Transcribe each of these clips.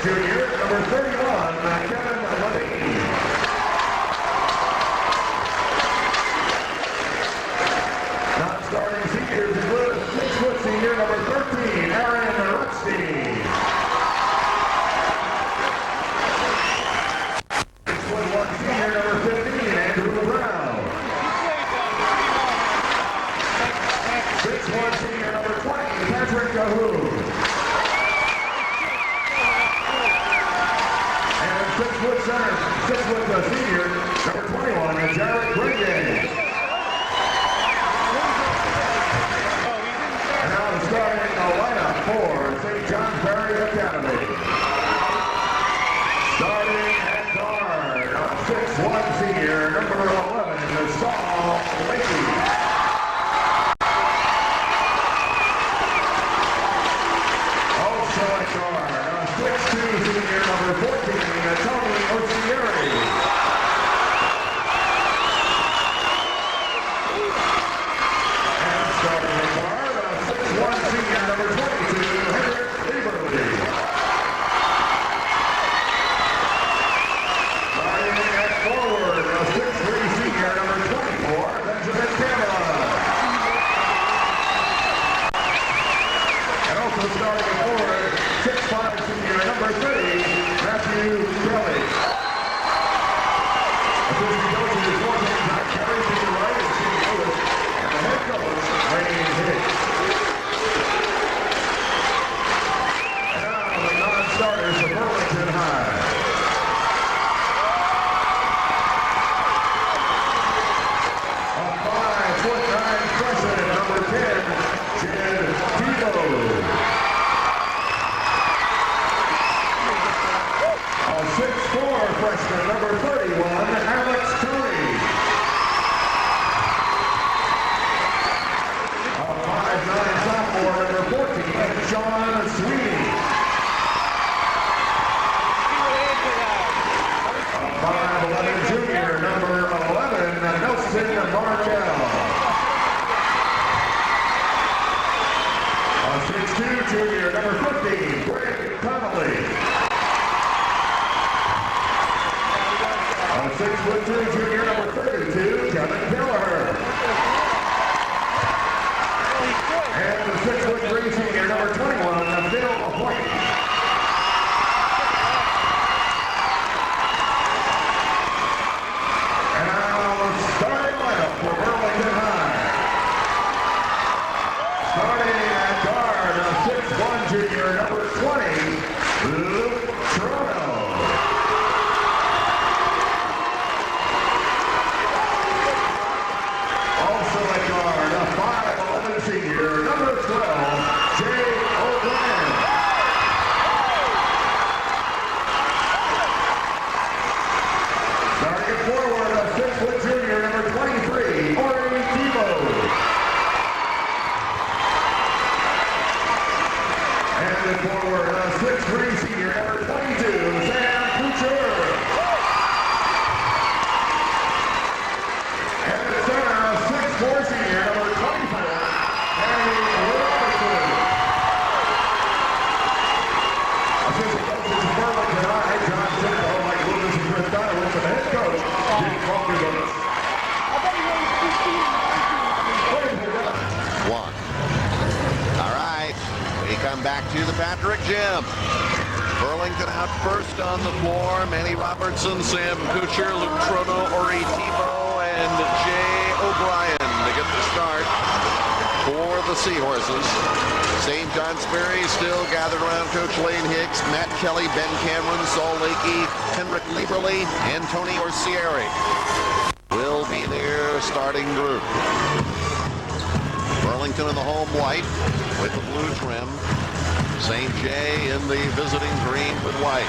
junior, number 31, Kevin Levine. Not starting seniors include 6-foot senior, number 13, Aaron Rutstein. 6'1" senior, number 15, Andrew Brown. 6'1" senior, number 20, Patrick Cahoon. And 6-foot center, 6-foot senior, number 21, Jared Brigade. And now starting a lineup for St. Johnsbury Academy. Starting at guard, 6'1" senior, number 11, Saul Lakey. Guard, 6'2" senior, number 14, Tony Orciari. And starting at guard, 6'1" senior, number 22, Aurie. Starting at forward, 6'3" senior, number 24, Benjamin Cameron. And also starting at forward, 6'5" senior, number 30, Matthew Kelly. Assistant coach is Washington Zach Kelly, senior right, and Steve Lewis, and the head coach, Wayne Hicks. And now the non-starters for Burlington High. A 5'9" freshman, number 10, Thibault. 6'4" freshman, number 31, Alex Tony. A 5'9" sophomore, number 14, Sean Sweeney. A 5'11" junior, number 11, Nelson Markel. A 6'2" junior, number 15, Greg Connolly. 6'2" junior, number 32, Kevin Kelleher. And the 6'3" senior, number 21, Bill White. And now the starting lineup for Burlington High. Starting at guard, 6'1" junior, number 20, Luke Trono. Senior, number 12, Jay O'Brien. Starting forward, a 6-foot junior, number 23, Aurie Thibault. And then forward, a 6'3" senior, number 22, Sam Couture. And the center, a 6'4" senior, number 24, back to the Patrick Gym. Burlington out first on the floor. Manny Robertson, Sam Couture, Luke Trono, Aurie Thibault, and Jay O'Brien to get the start for the Seahorses. St. Johnsbury still gathered around Coach Wayne Hicks, Matt Kelly, Ben Cameron, Saul Lakey, Henrik Lieberle, and Tony Orciari will be their starting group. Burlington in the home white with the blue trim. St. J in the visiting green with white.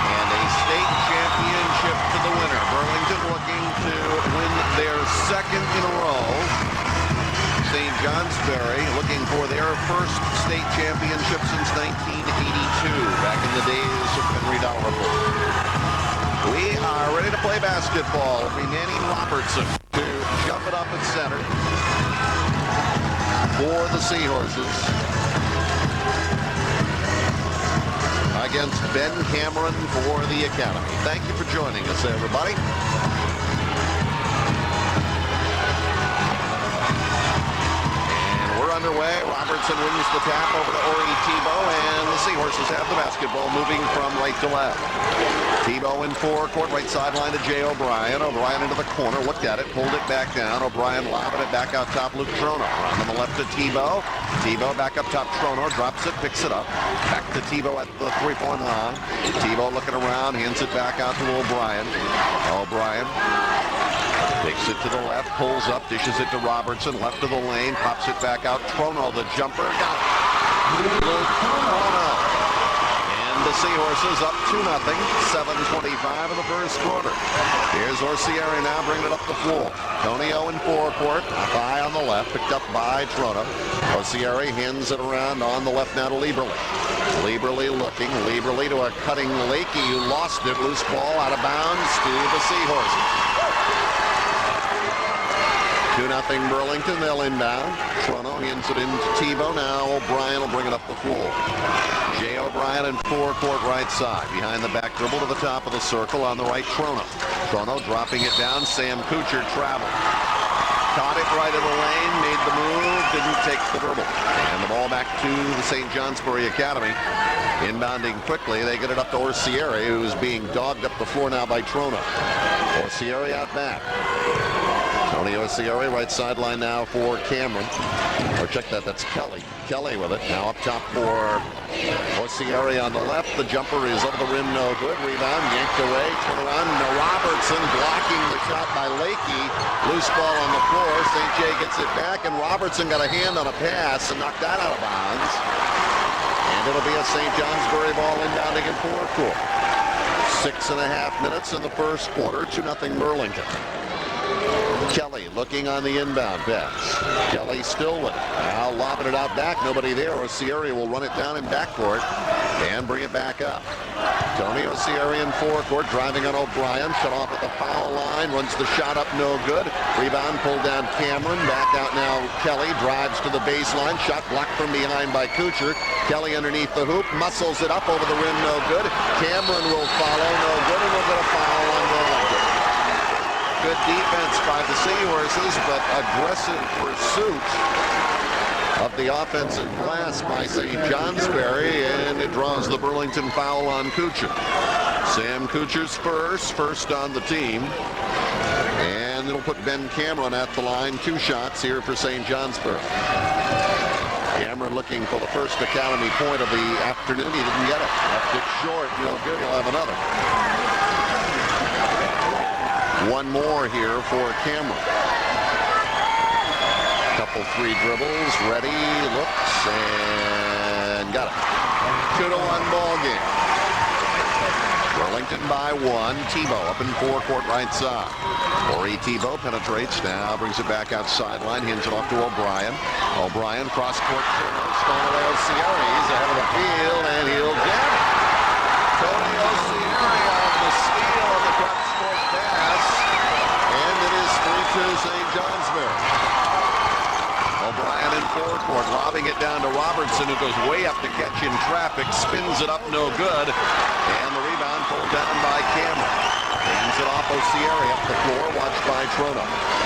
And a state championship to the winner. Burlington looking to win their second in a row. St. Johnsbury looking for their first state championship since 1982, back in the days of Henry Dalrymple. We are ready to play basketball. Manny Robertson to jump it up at center for the Seahorses. against Ben Cameron for the Academy. Thank you for joining us, everybody. And we're underway. Robertson wins the tap over to Aurie Thibault, and the Seahorses have the basketball moving from right to left. Thibault in forecourt, right sideline to Jay O'Brien. O'Brien into the corner, looked at it, pulled it back down. O'Brien lobbing it back out top, Luke Trono. On the left to Thibault. Thibault back up top, Trono drops it, picks it up. Back to Thibault at the three-point line. Thibault looking around, hands it back out to O'Brien. O'Brien takes it to the left, pulls up, dishes it to Robertson, left of the lane, pops it back out. Trono, the jumper, got it. Luke Trono. And the Seahorses up 2-0, 7:25 of the first quarter. Here's Orciari now bringing it up the floor. Tony O in forecourt, high on the left, picked up by Trono. Orciari hands it around on the left now to Lieberle. Lieberle looking, Lieberle to a cutting Lakey who lost it. Loose ball out of bounds to the Seahorses. 2-0 Burlington, they'll inbound. Trono hands it into Thibault. Now O'Brien will bring it up the floor. Jay O'Brien in forecourt right side. Behind the back dribble to the top of the circle on the right, Trono. Trono dropping it down. Sam Kuchar traveled. Caught it right in the lane, made the move, didn't take the dribble. And the ball back to the St. Johnsbury Academy. Inbounding quickly, they get it up to Orciari, who's being dogged up the floor now by Trono. Orciari out back. Tony Orciari, right sideline now for Cameron. Or check that, that's Kelly. Kelly with it. Now up top for Orciari on the left. The jumper is over the rim, no good. Rebound, yanked away. Turn around. Robertson blocking the shot by Lakey. Loose ball on the floor. St. J gets it back, and Robertson got a hand on a pass and knocked that out of bounds. And it'll be a St. Johnsbury ball inbounding in forecourt. 6.5 minutes in the first quarter. 2-0 Burlington. Kelly looking on the inbound pass. Kelly still with it. Now lobbing it out back. Nobody there. Orciari will run it down in backcourt and bring it back up. Tony Orciari in forecourt, driving on O'Brien. Shut off at the foul line. Runs the shot up, no good. Rebound pulled down Cameron. Back out now Kelly. Drives to the baseline. Shot blocked from behind by Kuchar. Kelly underneath the hoop. Muscles it up over the rim, no good. Cameron will follow, no good. And we'll get a foul on Burlington. Good defense by the Seahorses, but aggressive pursuit of the offensive glass by St. Johnsbury, and it draws the Burlington foul on Kuchar. Sam Kuchar's first on the team, and it'll put Ben Cameron at the line. 2 shots here for St. Johnsbury. Cameron looking for the first Academy point of the afternoon. He didn't get it. Left it short. No good. He'll have another. One more here for Cameron. Couple 3 dribbles, ready, looks, and got it. 2-1 ball game. Burlington by 1. Thibault up in forecourt right side. Aurie Thibault penetrates now, brings it back out sideline, hands it off to O'Brien. O'Brien cross court, stolen away Orciari. He's ahead of the field, and he'll jam it. Tony Orciari on the steal of the cross court pass, and it is 3-2 St. Johnsbury. O'Brien in forecourt, lobbing it down to Robertson, who goes way up to catch in traffic, spins it up, no good, and the rebound pulled down by Cameron. Hands it off Orciari up the floor, watched by Trono.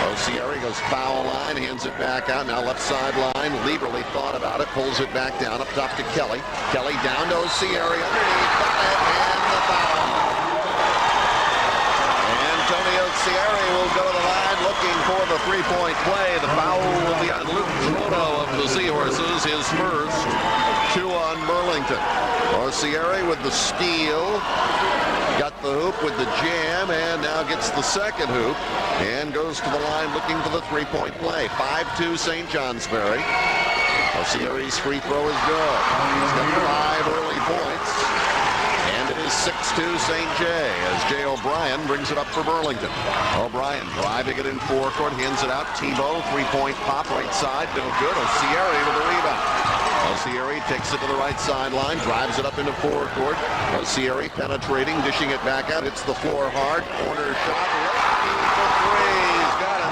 Orciari goes foul line, hands it back out, now left sideline. Lieberle thought about it, pulls it back down, up top to Kelly. Kelly down to Orciari, underneath, got it, and the foul. And Tony Orciari will go to the line looking for the 3-point play. The foul will be on Luke Trono of the Seahorses, his first. 2 on Burlington. Orciari with the steal. Got the hoop with the jam, and now gets the second hoop and goes to the line looking for the 3-point play. 5-2 St. Johnsbury. Orciari's free throw is good. He's got 5 early points. And it is 6-2 St. J as Jay O'Brien brings it up for Burlington. O'Brien driving it in forecourt, hands it out. Thibault, 3-point pop right side, no good. Orciari with the rebound. Orciari takes it to the right sideline, drives it up into forecourt. Orciari penetrating, dishing it back out. Hits the floor hard. Corner shot. Lakey for 3. He's got it.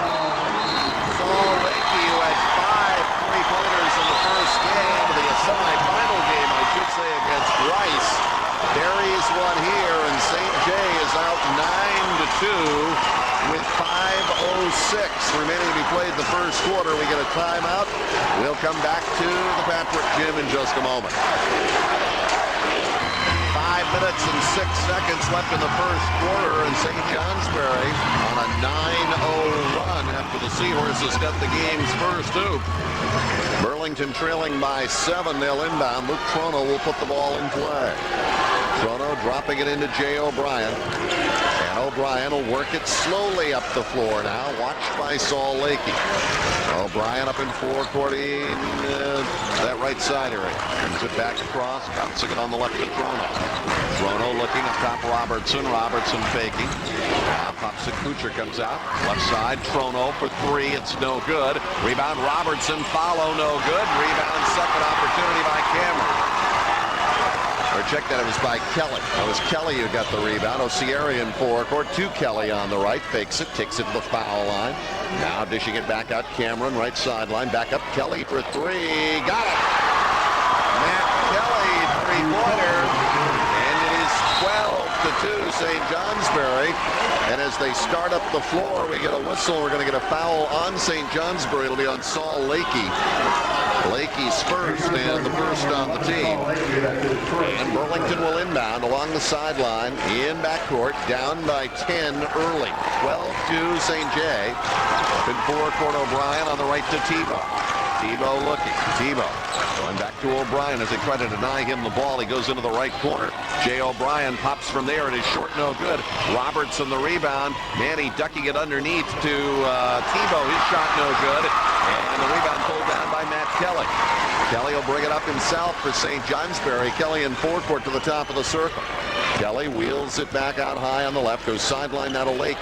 Saul Lakey, who had 5 3-pointers in the first game, the semi-final game, I should say, against Rice. remaining to be played in the first quarter. We get a timeout. We'll come back to the Patrick Gym in just a moment. 5 minutes and 6 seconds left in the first quarter, and St. Johnsbury on a 9-0 run after the Seahorses got the game's first hoop. Burlington trailing by 7. They'll inbound. Luke Trono will put the ball in play. Trono dropping it into Jay O'Brien. And O'Brien will work it slowly up the floor now, watched by Saul Lakey. O'Brien up in forecourt in that right side area. Brings it back across, bouncing it on the left to Trono. Trono looking up top Robertson. Robertson faking. Now pops it. Kuchar comes out. Left side. Trono for 3. It's no good. Rebound Robertson. Follow no good. Rebound second opportunity by Cameron. Or check that, it was by Kelly. It was Kelly who got the rebound. Orciari in forecourt to Kelly on the right. Fakes it. Takes it to the foul line. Now dishing it back out. Cameron, right sideline. Back up Kelly for 3. Got it. Matt Kelly, three-pointer. And it is 12-2 St. Johnsbury. And as they start up the floor, we get a whistle. We're going to get a foul on St. Johnsbury. It'll be on Saul Lakey. Lakey's first, and the first on the team. And Burlington will inbound along the sideline in backcourt, down by 10 early. 12-2 St. J. In forecourt, O'Brien on the right to Thibault. Thibault looking. Thibault going back to O'Brien as they try to deny him the ball. He goes into the right corner. Jay O'Brien pops from there. It is short, no good. Robertson the rebound. Manny ducking it underneath to Thibault. His shot no good. And the rebound pulled down by Matt Kelly. Kelly will bring it up himself for St. Johnsbury. Kelly in forecourt to the top of the circle. Kelly wheels it back out high on the left. Goes sideline now to Lakey.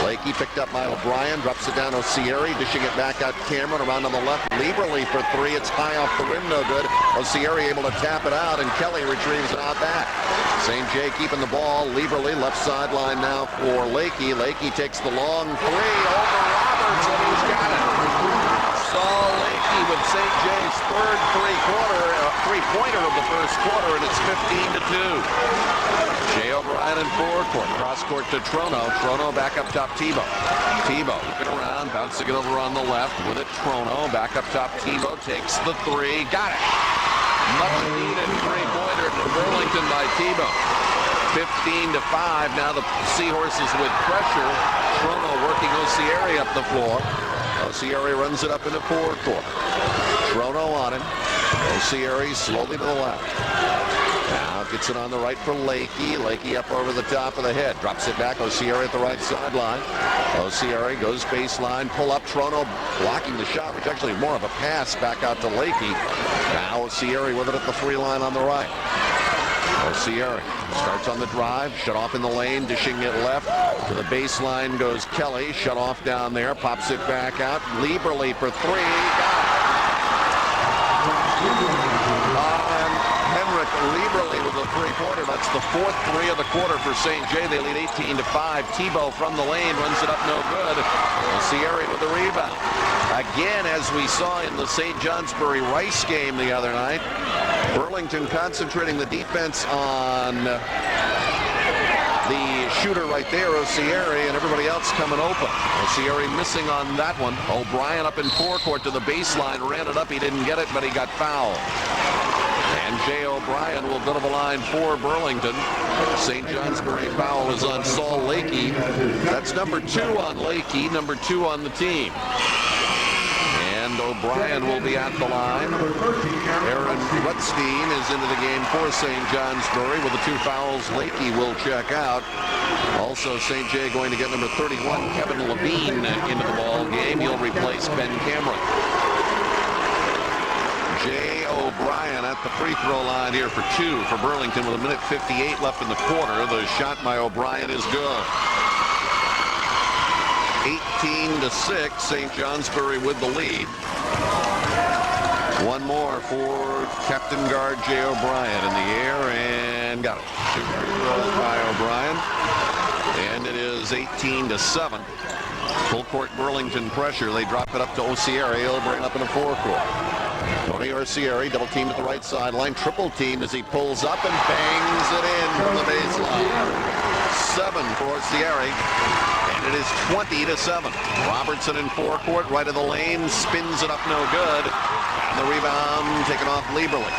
Lakey picked up by O'Brien. Drops it down to Orciari. Dishing it back out Cameron around on the left. Lieberly for 3. It's high off the rim. No good. Orciari able to tap it out, and Kelly retrieves it out back. St. J keeping the ball. Lieberly left sideline now for Lakey. Lakey takes the long 3 over Robertson. He's got it. Saul Lakey with St. J's third three-pointer of the first quarter, and it's 15-2. Jay O'Brien in forecourt. Cross-court to Trono. Trono back up top Thibault. Thibault looking around, bouncing it over on the left with it. Trono back up top. Thibault takes the 3. Got it. Much needed three-pointer for Burlington by Thibault. 15-5. Now the Seahorses with pressure. Trono working Orciari up the floor. Orciari runs it up into forecourt. Trono on him. Orciari slowly to the left. Now gets it on the right for Lakey. Lakey up over the top of the head. Drops it back. Orciari at the right sideline. Orciari goes baseline. Pull up. Trono blocking the shot, which actually is more of a pass back out to Lakey. Now Orciari with it at the free line on the right. Orciari starts on the drive, shut off in the lane, dishing it left. To the baseline goes Kelly, shut off down there, pops it back out. Lieberly for 3. And Henrik Lieberly with a three-pointer. That's the fourth 3 of the quarter for St. J. They lead 18-5. Thibault from the lane runs it up no good. Orciari with the rebound. Again, as we saw in the St. Johnsbury Rice game the other night, Burlington concentrating the defense on the shooter right there, Orciari, and everybody else coming open. Orciari missing on that one. O'Brien up in forecourt to the baseline, ran it up. He didn't get it, but he got fouled. And Jay O'Brien will go to the line for Burlington. St. Johnsbury foul is on Saul Lakey. That's number 2 on Lakey, number 2 on the team. And O'Brien will be at the line. Aaron Rutstein is into the game for St. Johnsbury with the 2 fouls. Lakey will check out. Also, St. J going to get number 31, Kevin Levine, into the ball game. He'll replace Ben Cameron. Jay O'Brien at the free throw line here for 2 for Burlington with 1:58 left in the quarter. The shot by O'Brien is good. 18-6, St. Johnsbury with the lead. One more for Captain Guard Jay O'Brien in the air, and got it. 2 free throws by O'Brien, and it is 18-7. Full court Burlington pressure. They drop it up to Orciari. He'll bring it up in the forecourt. Tony Orciari double team at the right sideline. Triple team as he pulls up and bangs it in from the baseline. 7 for Orciari. And it is 20-7. Robertson in forecourt, right of the lane, spins it up, no good. And the rebound taken off Lieberly.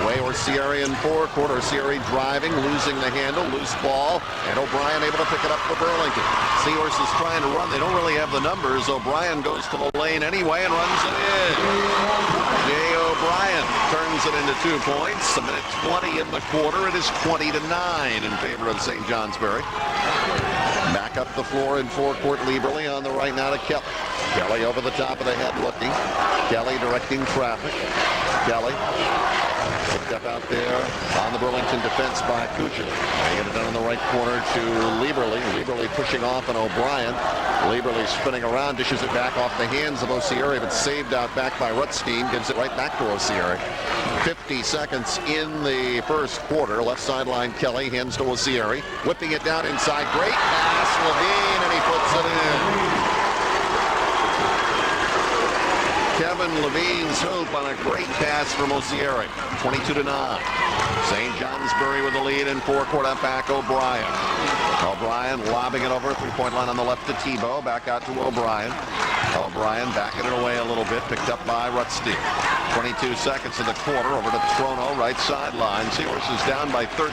Away Orciari in forecourt. Orciari driving, losing the handle, loose ball, and O'Brien able to pick it up for Burlington. Seahorses trying to run. They don't really have the numbers. O'Brien goes to the lane anyway and runs it in. Jay O'Brien turns it into 2 points. A minute 20 in the quarter. It is 20-9 in favor of St. Johnsbury. Back up the floor in forecourt. Lieberly on the right now to Kelly. Kelly over the top of the head looking. Kelly directing traffic. Kelly picked up out there on the Burlington defense by Kuchar. They get it down in the right corner to Lieberly. Lieberly pushing off on O'Brien. Lieberly spinning around, dishes it back off the hands of Orciari, but saved out back by Rutstein. Gives it right back to Orciari. 50 seconds in the first quarter. Left sideline Kelly hands to Orciari. Whipping it down inside. Great pass, Levine, and he puts it in. Kevin Levine's hoop on a great pass from Orciari. 22-9. St. Johnsbury with the lead in forecourt. Up back O'Brien. O'Brien lobbing it over 3-point line on the left to Thibault. Back out to O'Brien. O'Brien backing it away a little bit. Picked up by Rutstein. 22 seconds in the quarter. Over to Trono, right sideline. Seahorses down by 13.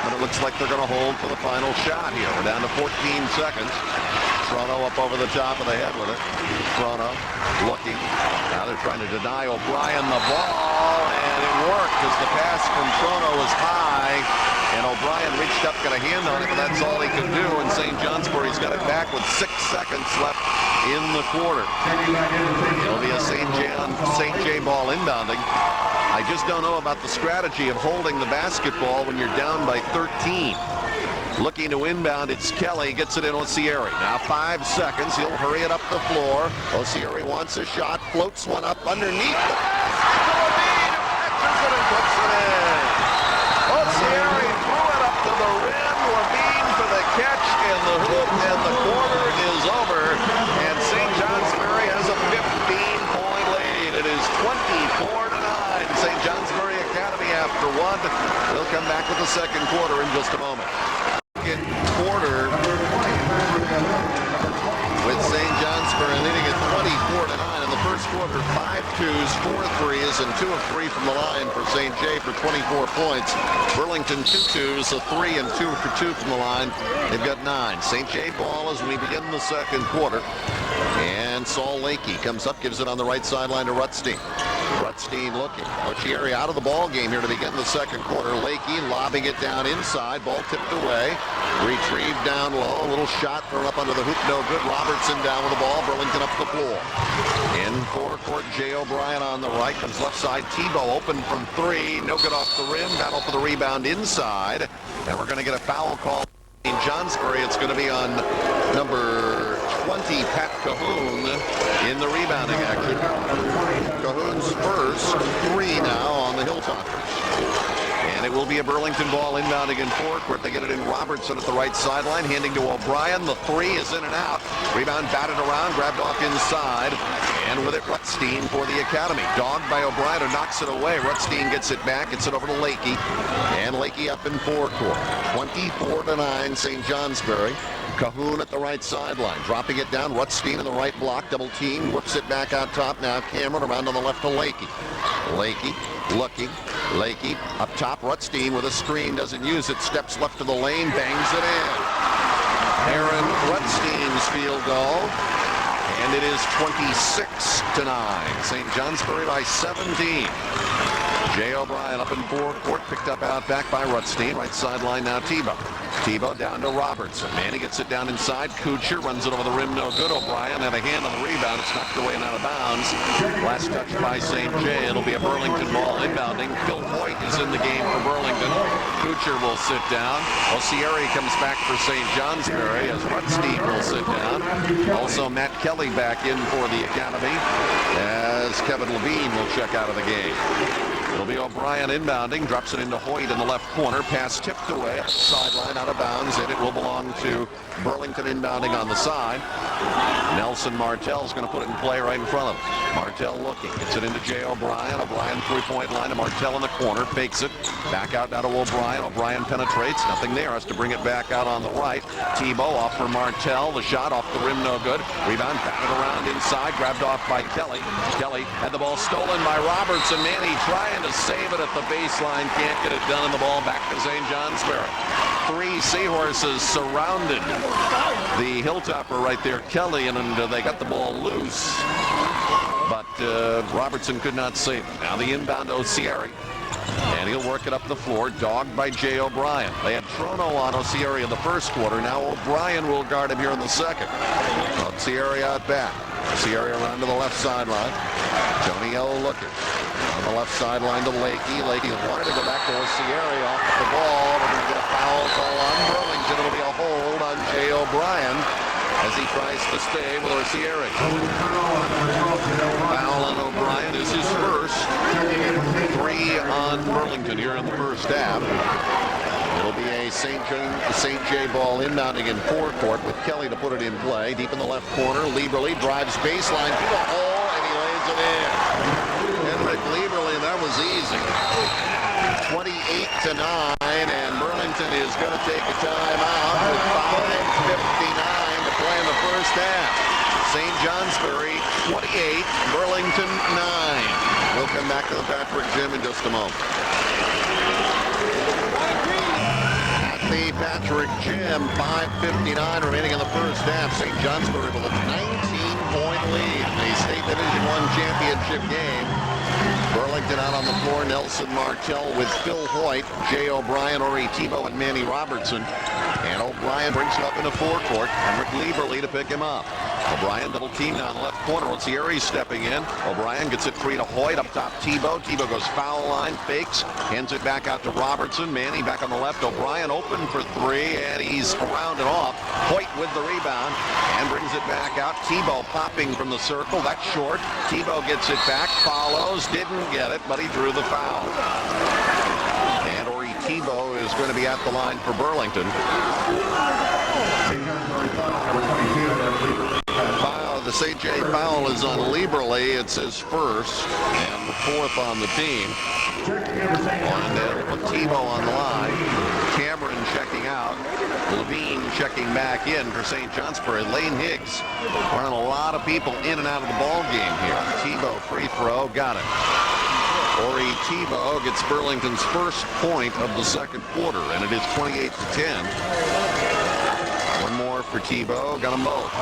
But it looks like they're going to hold for the final shot here. We're down to 14 seconds. Trono up over the top of the head with it. Trono looking. Now they're trying to deny O'Brien the ball, and it worked because the pass from Trono was high, and O'Brien reached up, got a hand on it, but that's all he could do, and St. Johnsbury's got it back with 6 seconds left in the quarter. It'll be a St. J ball inbounding. I just don't know about the strategy of holding the basketball when you're down by 13. Looking to inbound, it's Kelly, gets it in Orciari. Now 5 seconds, he'll hurry it up the floor. Orciari wants a shot, floats one up underneath the basket. Levine catches it and puts it in. Orciari threw it up to the rim. Levine for the catch, and the hoop and the quarter is over. And St. Johnsbury has a 15-point lead. It is 24-9. St. Johnsbury Academy after 1. We'll come back with the second quarter in just a moment. Quarter with St. Johnsbury leading at 24-9 in the first quarter. 5 twos, 4 threes, and 2 of 3 from the line for St. J for 24 points. Burlington 2 twos, a 3 and 2 for 2 from the line. They've got 9. St. J ball as we begin the second quarter. And Saul Lakey comes up, gives it on the right sideline to Rutstein. Rutstein looking. Orciari out of the ball game here to begin the second quarter. Lakey lobbing it down inside. Ball tipped away. Retrieved down low. A little shot thrown up under the hoop. No good. Robertson down with the ball. Burlington up the floor. In forecourt, Jay O'Brien on the right. Comes left side. Thibault open from 3. No good off the rim. Battle for the rebound inside. And we're going to get a foul call in Johnsbury. It's going to be on number 20, Pat Cahoon, in the rebounding action. Cahoon's first 3 now on the Hilltoppers. And it will be a Burlington ball inbounding in forecourt. They get it in Robertson at the right sideline, handing to O'Brien. The 3 is in and out. Rebound batted around, grabbed off inside. And with it, Rutstein for the Academy. Dogged by O'Brien, who knocks it away. Rutstein gets it back, gets it over to Lakey. And Lakey up in forecourt. 24-9, St. Johnsbury. Cahoon at the right sideline, dropping it down. Rutstein in the right block, double team, whips it back out top. Now Cameron around on the left to Lakey. Lakey looking. Lakey up top. Rutstein with a screen, doesn't use it. Steps left to the lane, bangs it in. Aaron Rutstein's field goal. And it is 26-9. St. Johnsbury by 17. Jay O'Brien up in forecourt, picked up out back by Rutstein. Right sideline now Thibault. Thibault down to Robertson. Manny gets it down inside. Kuchar runs it over the rim, no good. O'Brien had a hand on the rebound. It's knocked away and out of bounds. Last touch by St. J. It'll be a Burlington ball inbounding. Phil Hoyt is in the game for Burlington. Kuchar will sit down. Orciari comes back for St. Johnsbury as Rutstein will sit down. Also Matt Kelly back in for the Academy as Kevin Levine will check out of the game. It'll be O'Brien inbounding, drops it into Hoyt in the left corner. Pass tipped away, sideline out of bounds, and it will belong to Burlington inbounding on the side. Nelson Martell's going to put it in play right in front of him. Martell looking, gets it into Jay O'Brien. O'Brien three-point line to Martell in the corner, fakes it. Back out now to O'Brien. O'Brien penetrates, nothing there. Has to bring it back out on the right. Thibault off for Martell. The shot off the rim, no good. Rebound, batted around inside, grabbed off by Kelly. Kelly had the ball stolen by Robertson. Manny trying to save it at the baseline, can't get it done, and the ball back to St. Johnsbury. 3 Seahorses surrounded the Hilltopper right there, Kelly, and they got the ball loose. But Robertson could not save it. Now the inbound to Orciari. And he'll work it up the floor, dogged by Jay O'Brien. They had Trono on Orciari in the first quarter. Now O'Brien will guard him here in the second. Orciari out back. Orciari around to the left sideline. Tony L. looking. On the left sideline to Lakey. Lakey wanted to go back to Orciari off the ball. We're going to get a foul call on Burlington. It'll be a hold on Jay O'Brien as he tries to stay with Orciari. Foul on O'Brien is his first. 3 on Burlington here in the first half. It'll be a St. J ball inbounding in forecourt with Kelly to put it in play. Deep in the left corner, Lieberly drives baseline to the hole, and he lays it in. Henrik Lieberly, that was easy. 28-9, and Burlington is going to take a timeout with 5:59 to play in the first half. St. Johnsbury 28, Burlington 9. We'll come back to the Patrick Gym in just a moment. At the Patrick Gym, 5:59 remaining in the first half. St. Johnsbury with a 19-point lead in the State Division I championship game. Burlington out on the floor. Nelson Martell with Phil Hoyt, Jay O'Brien, Aurie Thibault, and Manny Robertson. And O'Brien brings it up into forecourt. Henrik Lieberly to pick him up. O'Brien double team down left corner. Orciari stepping in. O'Brien gets it free to Hoyt. Up top Thibault. Thibault goes foul line, fakes, hands it back out to Robertson. Manny back on the left. O'Brien open for 3, and he's around and off. Hoyt with the rebound and brings it back out. Thibault popping from the circle. That's short. Thibault gets it back, follows, didn't get it, but he drew the foul. And Aurie Thibault is going to be at the line for Burlington. The St. J foul is on Lieberly. It's his first and the 4th on the team. And put Thibault on the line. Cameron checking out. Levine checking back in for St. Johnsbury. Lane Higgs running a lot of people in and out of the ball game here. Thibault free throw, got it. Aurie Thibault gets Burlington's first point of the second quarter, and it is 28-10. One more for Thibault, got them both.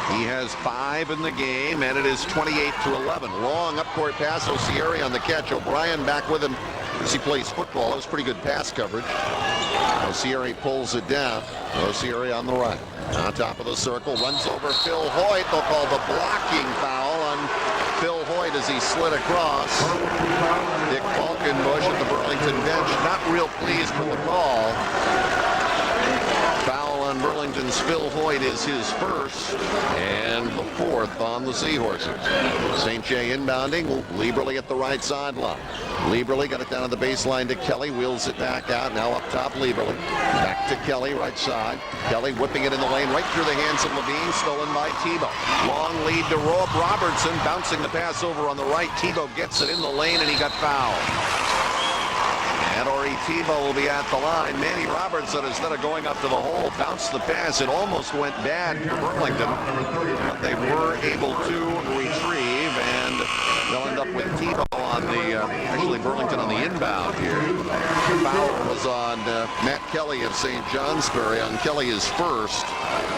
He has 5 in the game, and it is 28-11. Long up-court pass, Orciari on the catch. O'Brien back with him as he plays football. That was pretty good pass coverage. Orciari pulls it down. Orciari on the right. On top of the circle, runs over Phil Hoyt. They'll call the blocking foul on Phil Hoyt as he slid across. Dick Falkenbush at the Burlington bench, not real pleased with the call. Foul on Burlington's Phil Hoyt is his first and the 4th on the Seahorses. St. J inbounding. Lieberly at the right sideline. Lieberly got it down on the baseline to Kelly. Wheels it back out. Now up top, Lieberly. Back to Kelly, right side. Kelly whipping it in the lane right through the hands of Levine. Stolen by Thibault. Long lead to Robertson. Bouncing the pass over on the right. Thibault gets it in the lane, and he got fouled. And Aurie Thibault will be at the line. Manny Robertson, instead of going up to the hole, bounced the pass. It almost went bad for Burlington, but they were able to retrieve, and they'll end up with Thibault on the, actually Burlington on the inbound here. The foul was on Matt Kelly of St. Johnsbury. On Kelly is first,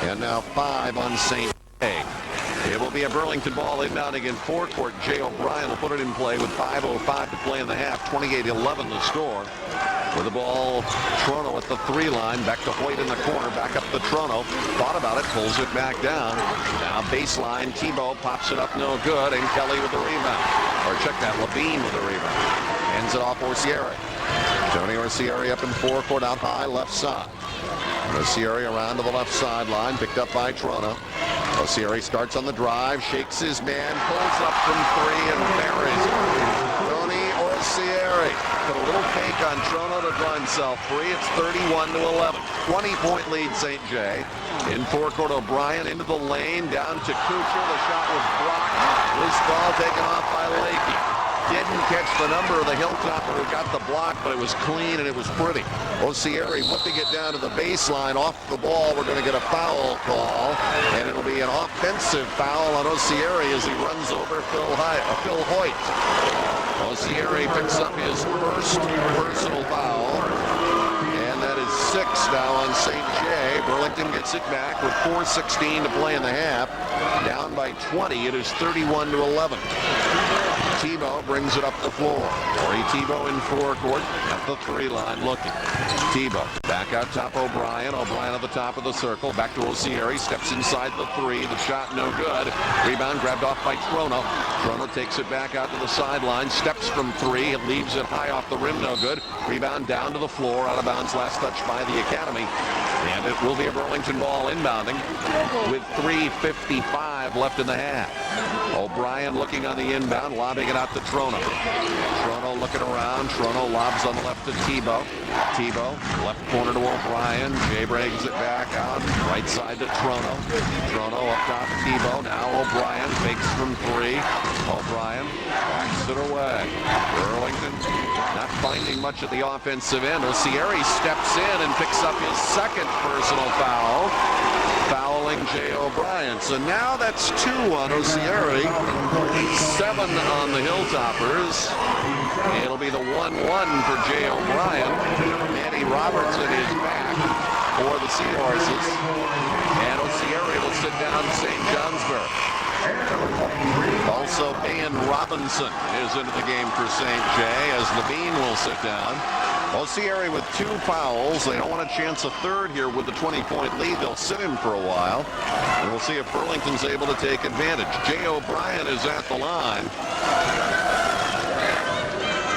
and now 5 on St. J. It will be a Burlington ball inbounding in forecourt. Jay O'Brien will put it in play with 5:05 to play in the half. 28-11 the score. With the ball, Trono at the 3 line. Back to Hoyt in the corner. Back up to Trono. Thought about it. Pulls it back down. Now baseline. Thibault pops it up. No good. And Kelly with the rebound. Or check that. Levine with the rebound. Ends it off Orciari. Tony Orciari up in forecourt out high left side. Orciari around to the left sideline. Picked up by Trono. Orciari starts on the drive, shakes his man, pulls up from 3 and buries it. Tony Orciari put a little fake on Trono to draw himself free. It's 31-11. 20-point lead, St. J. In forecourt, O'Brien into the lane, down to Kuchar. The shot was blocked. Loose ball taken off by Lakey. Didn't catch the number of the Hilltopper who got the block, but it was clean and it was pretty. Orciari whipping it down to the baseline, off the ball. We're going to get a foul call, and it'll be an offensive foul on Orciari as he runs over Phil Hoyt. Orciari picks up his first personal foul, and that is 6 now on St. J. Burlington gets it back with 4:16 to play in the half. Down by 20. It is 31-11. Thibault brings it up the floor. Aurie Thibault in forecourt at the 3-line looking. Thibault back out top O'Brien. O'Brien at the top of the circle. Back to Orciari. Steps inside the 3. The shot no good. Rebound grabbed off by Trono. Trono takes it back out to the sideline. Steps from 3. It leaves it high off the rim. No good. Rebound down to the floor. Out of bounds. Last touch by the Academy. And it will be a Burlington ball inbounding with 3:55 left in the half. O'Brien looking on the inbound, lobbing it out to Trono. Trono looking around. Trono lobs on the left to Thibault. Thibault, left corner to O'Brien. Jay brings it back out. Right side to Trono. Trono up top to Thibault. Now O'Brien fakes from 3. O'Brien backs it away. Burlington not finding much at the offensive end. Orciari steps in and picks up his second personal foul, fouling Jay O'Brien. So now that's 2 on Orciari, 7 on the Hilltoppers. It'll be the 1-1 for Jay O'Brien. Manny Robertson is back for the Seahorses. And Orciari will sit down St. Johnsbury. Also, Ian Robinson is into the game for St. J. as Levine will sit down. Orciari with 2 fouls. They don't want to chance a third here with the 20-point lead. They'll sit him for a while. And we'll see if Burlington's able to take advantage. Jay O'Brien is at the line.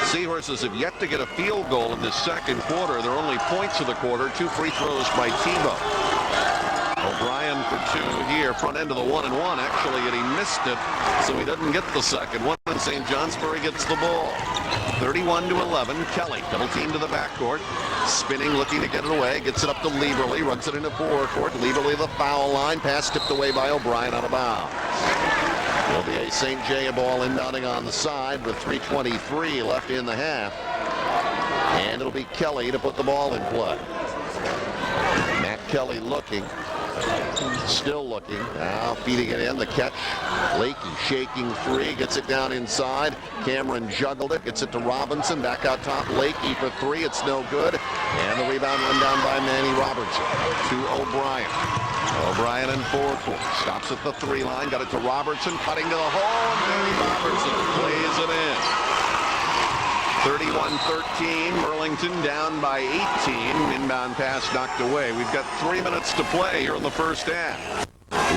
Seahorses have yet to get a field goal in this second quarter. Their only points of the quarter, 2 free throws by Thibault. O'Brien for 2 here, front end of the 1-1 actually, and he missed it, so he doesn't get the second one, and St. Johnsbury gets the ball. 31-11, Kelly, double team to the backcourt, spinning, looking to get it away, gets it up to Lieberly, runs it into forecourt, Lieberly the foul line, pass tipped away by O'Brien out of bounds. There'll be a St. J ball inbounding on the side with 3:23 left in the half, and it'll be Kelly to put the ball in play. Matt Kelly looking. Still looking. Now feeding it in. The catch. Lakey shaking 3. Gets it down inside. Cameron juggled it. Gets it to Robinson. Back out top. Lakey for 3. It's no good. And the rebound run down by Manny Robertson to O'Brien. O'Brien in forecourt. Stops at the 3-line. Got it to Robertson. Cutting to the hole. And Manny Robertson plays it in. 31-13, Burlington down by 18. Inbound pass knocked away. We've got 3 minutes to play here in the first half.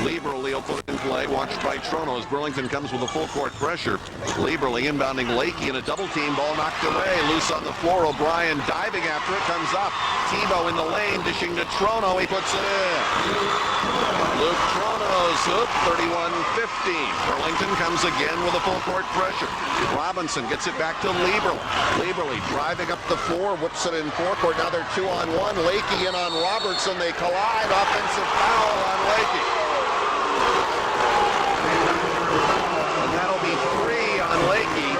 Lieberly will put in play, watched by Trono as Burlington comes with a full court pressure. Lieberly inbounding Lakey in a double team, ball knocked away, loose on the floor. O'Brien diving after it, comes up. Thibault in the lane, dishing to Trono, he puts it in. Luke Trono's hook, 31-15. Burlington comes again with a full court pressure. Robinson gets it back to Lieberly. Lieberly driving up the floor, whips it in forecourt. Now they're 2-on-1. Lakey in on Robertson. They collide. Offensive foul on Lakey. And that'll be 3 on Lakey.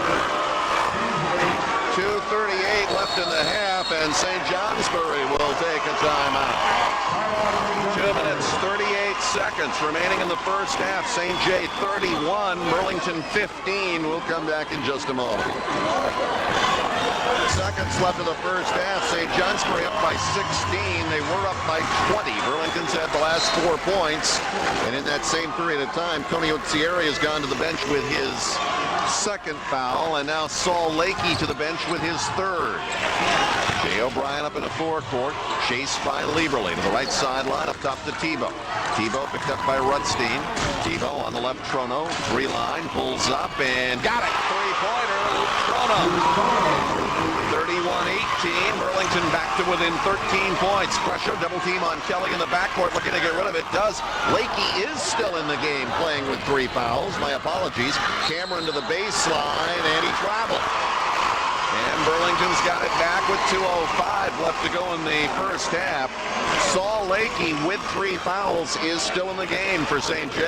2:38 left in the half, and St. Johnsbury will take a timeout. 2 minutes, 38 seconds remaining in the first half. St. J 31, Burlington 15. We'll come back in just a moment. Seconds left of the first half. St. Johnsbury up by 16. They were up by 20. Burlington's had the last 4 points. And in that same period of time, Tony Orciari has gone to the bench with his second foul, and now Saul Lakey to the bench with his third. Jay O'Brien up in the forecourt, chased by Lieberly to the right sideline, up top to Thibault. Thibault picked up by Rutstein. Thibault on the left, Trono, 3-line, pulls up and got it. 3-pointer, Trono. 31-18, Burlington back to within 13 points. Pressure, double team on Kelly in the backcourt, looking to get rid of it. Does. Lakey is still in the game, playing with 3 fouls. My apologies. Cameron to the baseline, and he traveled. And Burlington's got it back with 2:05 left to go in the first half. Saul Lakey with 3 fouls is still in the game for St. J.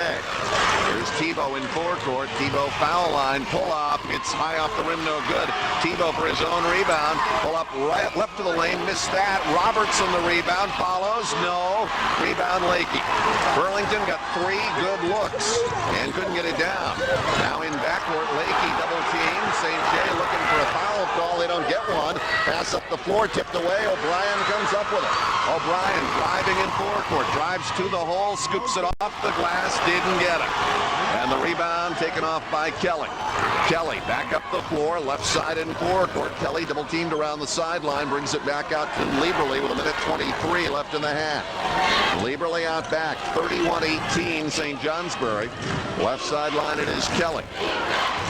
Here's Thibault in forecourt. Thibault foul line, pull up. It's high off the rim, no good. Thibault for his own rebound. Pull up right left to the lane, missed that. Robertson the rebound, follows, no. Rebound Lakey. Burlington got 3 good looks and couldn't get it down. Now in backcourt, Lakey double team. St. J looking for a foul call. They don't get one. Pass up the floor, tipped away. O'Brien comes up with it. O'Brien driving in forecourt, drives to the hole, scoops it off the glass, didn't get it. And the rebound taken off by Kelly. Kelly back up the floor, left side in forecourt. Kelly double teamed around the sideline, brings it back out to Lieberly with 1:23 left in the half. Lieberly out back, 31-18 St. Johnsbury. Left sideline it is Kelly.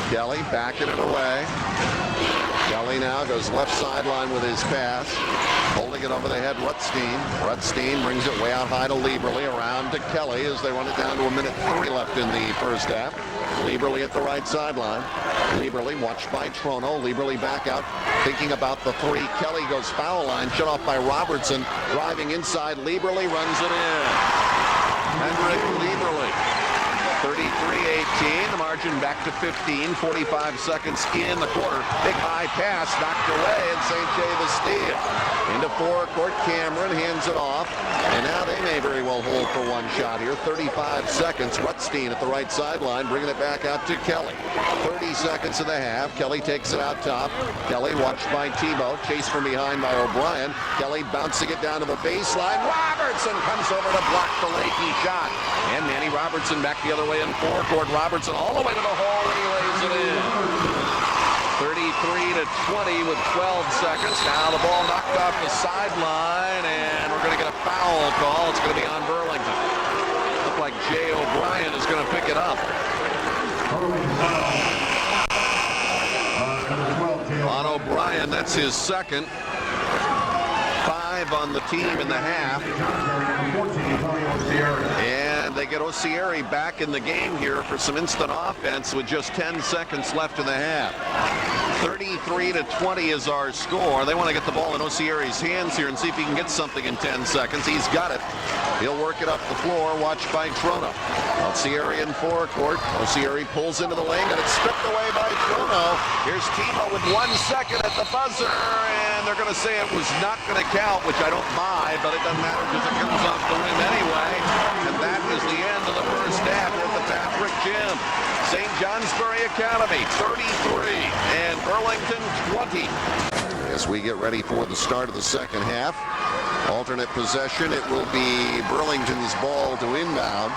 Kelly backing it away. Kelly now goes left sideline with his pass. Holding it over the head, Rutstein. Rutstein brings it way out high to Lieberly, around to Kelly as they run it down to 1:03 left in the first half. Lieberly at the right sideline. Lieberly watched by Trono. Lieberly back out, thinking about the 3. Kelly goes foul line, shut off by Robertson. Driving inside, Lieberly runs it in. Henrik Lieberly. 33-18, the margin back to 15, 45 seconds in the quarter. Big high pass knocked away, and St. J the steal. Into forecourt, Cameron hands it off, and now they may very well hold for one shot here. 35 seconds, Rutstein at the right sideline, bringing it back out to Kelly. 30 seconds of the half, Kelly takes it out top. Kelly watched by Thibault, chased from behind by O'Brien. Kelly bouncing it down to the baseline. Robertson comes over to block the Lakey shot. And Manny Robertson back the other way in forecourt. Robertson all the way to the hole, and he lays it in. 33-20 with 12 seconds. Now the ball knocked off the sideline, and we're going to get a foul call. It's going to be on Burlington. Look like Jay O'Brien is going to pick it up. On O'Brien, that's his second. 5 on the team in the half. And they get Orciari back in the game here for some instant offense with just 10 seconds left in the half. 33-20 is our score. They want to get the ball in Orciari's hands here and see if he can get something in 10 seconds. He's got it. He'll work it up the floor, watched by Trono. Orciari in forecourt. Orciari pulls into the lane, and it's stripped away by Trono. Here's Thibault with 1 second at the buzzer, and they're going to say it was not going to count, which I don't buy, but it doesn't matter because it comes off the rim anyway. And that is the end of the first half at the Patrick Gym. St. Johnsbury Academy 33 and Burlington 20. As we get ready for the start of the second half, alternate possession, it will be Burlington's ball to inbound.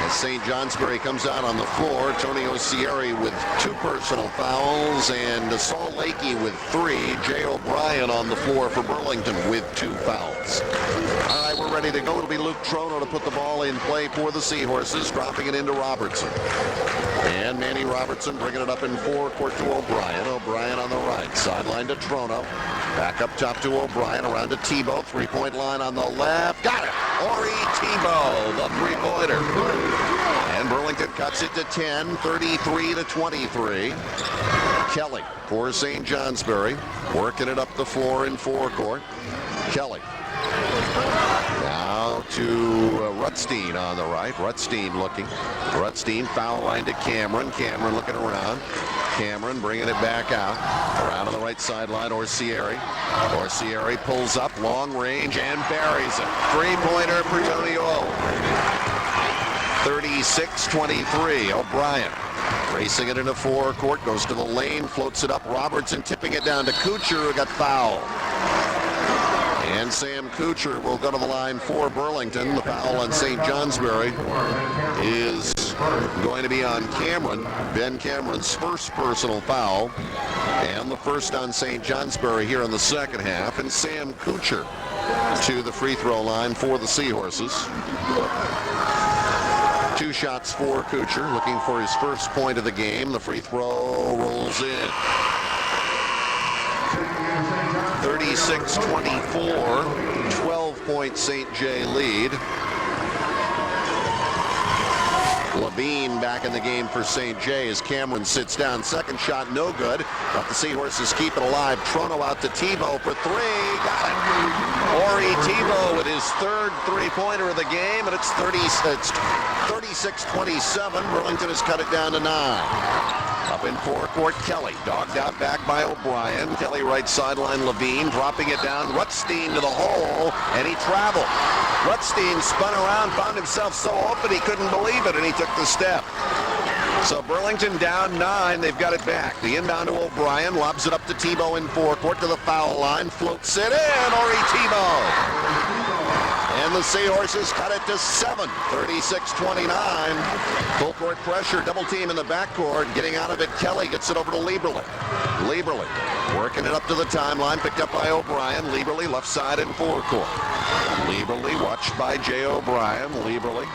As St. Johnsbury comes out on the floor, Tony Orciari with 2 personal fouls, and Saul Lakey with 3. Jay O'Brien on the floor for Burlington with 2 fouls. All right, we're ready to go. It'll be Luke Trono to put the ball in play for the Seahorses, dropping it into Robertson. And Manny Robertson bringing it up in forecourt to O'Brien. O'Brien on the right, sideline to Trono. Back up top to O'Brien, around to Thibault. 3-point line on the left. Got it! Aurie Thibault, the 3-pointer. And Burlington cuts it to 10, 33-23. Kelly for St. Johnsbury, working it up the floor in forecourt. Kelly. Now to Rutstein on the right. Rutstein looking. Rutstein foul line to Cameron. Cameron looking around. Cameron bringing it back out. Around on the right sideline, Orciari. Orciari pulls up, long range, and buries it. 3-pointer for Tony O. 36-23. O'Brien racing it into forecourt, goes to the lane, floats it up. Robertson tipping it down to Kuchar, who got fouled. And Sam Kuchar will go to the line for Burlington. The foul on St. Johnsbury is going to be on Cameron. Ben Cameron's first personal foul, and the first on St. Johnsbury here in the second half. And Sam Kuchar to the free throw line for the Seahorses. 2 shots for Kuchar, looking for his first point of the game. The free throw rolls in. 36-24, 12-point St. J lead. Levine back in the game for St. J as Cameron sits down. Second shot, no good. But the Seahorses keep it alive. Trono out to Thibault for three. Got it. Aurie Thibault with his third three-pointer of the game, and it's 36-27. Burlington has cut it down to 9. Up in forecourt, Kelly dogged out back by O'Brien. Kelly right sideline, Levine dropping it down. Rutstein to the hole, and he traveled. Rutstein spun around, found himself so open he couldn't believe it, and he took the step. So Burlington down 9. They've got it back. The inbound to O'Brien, lobs it up to Thibault in forecourt to the foul line, floats it in. Aurie Thibault. And the Seahorses cut it to 7, 36-29. Full court pressure, double team in the backcourt. Getting out of it, Kelly gets it over to Lieberle. Lieberle working it up to the timeline, picked up by O'Brien. Lieberle left side in forecourt. Lieberle watched by Jay O'Brien. Lieberle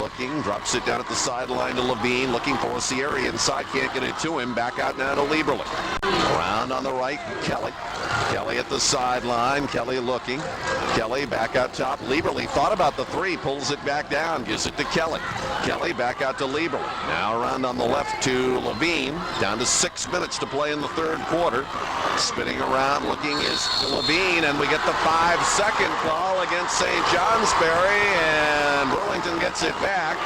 looking, drops it down at the sideline to Levine, looking for Orciari inside, can't get it to him. Back out now to Lieberle. Around on the right, Kelly. Kelly at the sideline. Kelly looking. Kelly back out top. Lieberle thought about the three, pulls it back down, gives it to Kelly. Kelly back out to Lieberle. Now around on the left to Levine. Down to 6 minutes to play in the third quarter. Spinning around, looking is Levine, and we get the 5-second call against St. Johnsbury, and Burlington gets it back.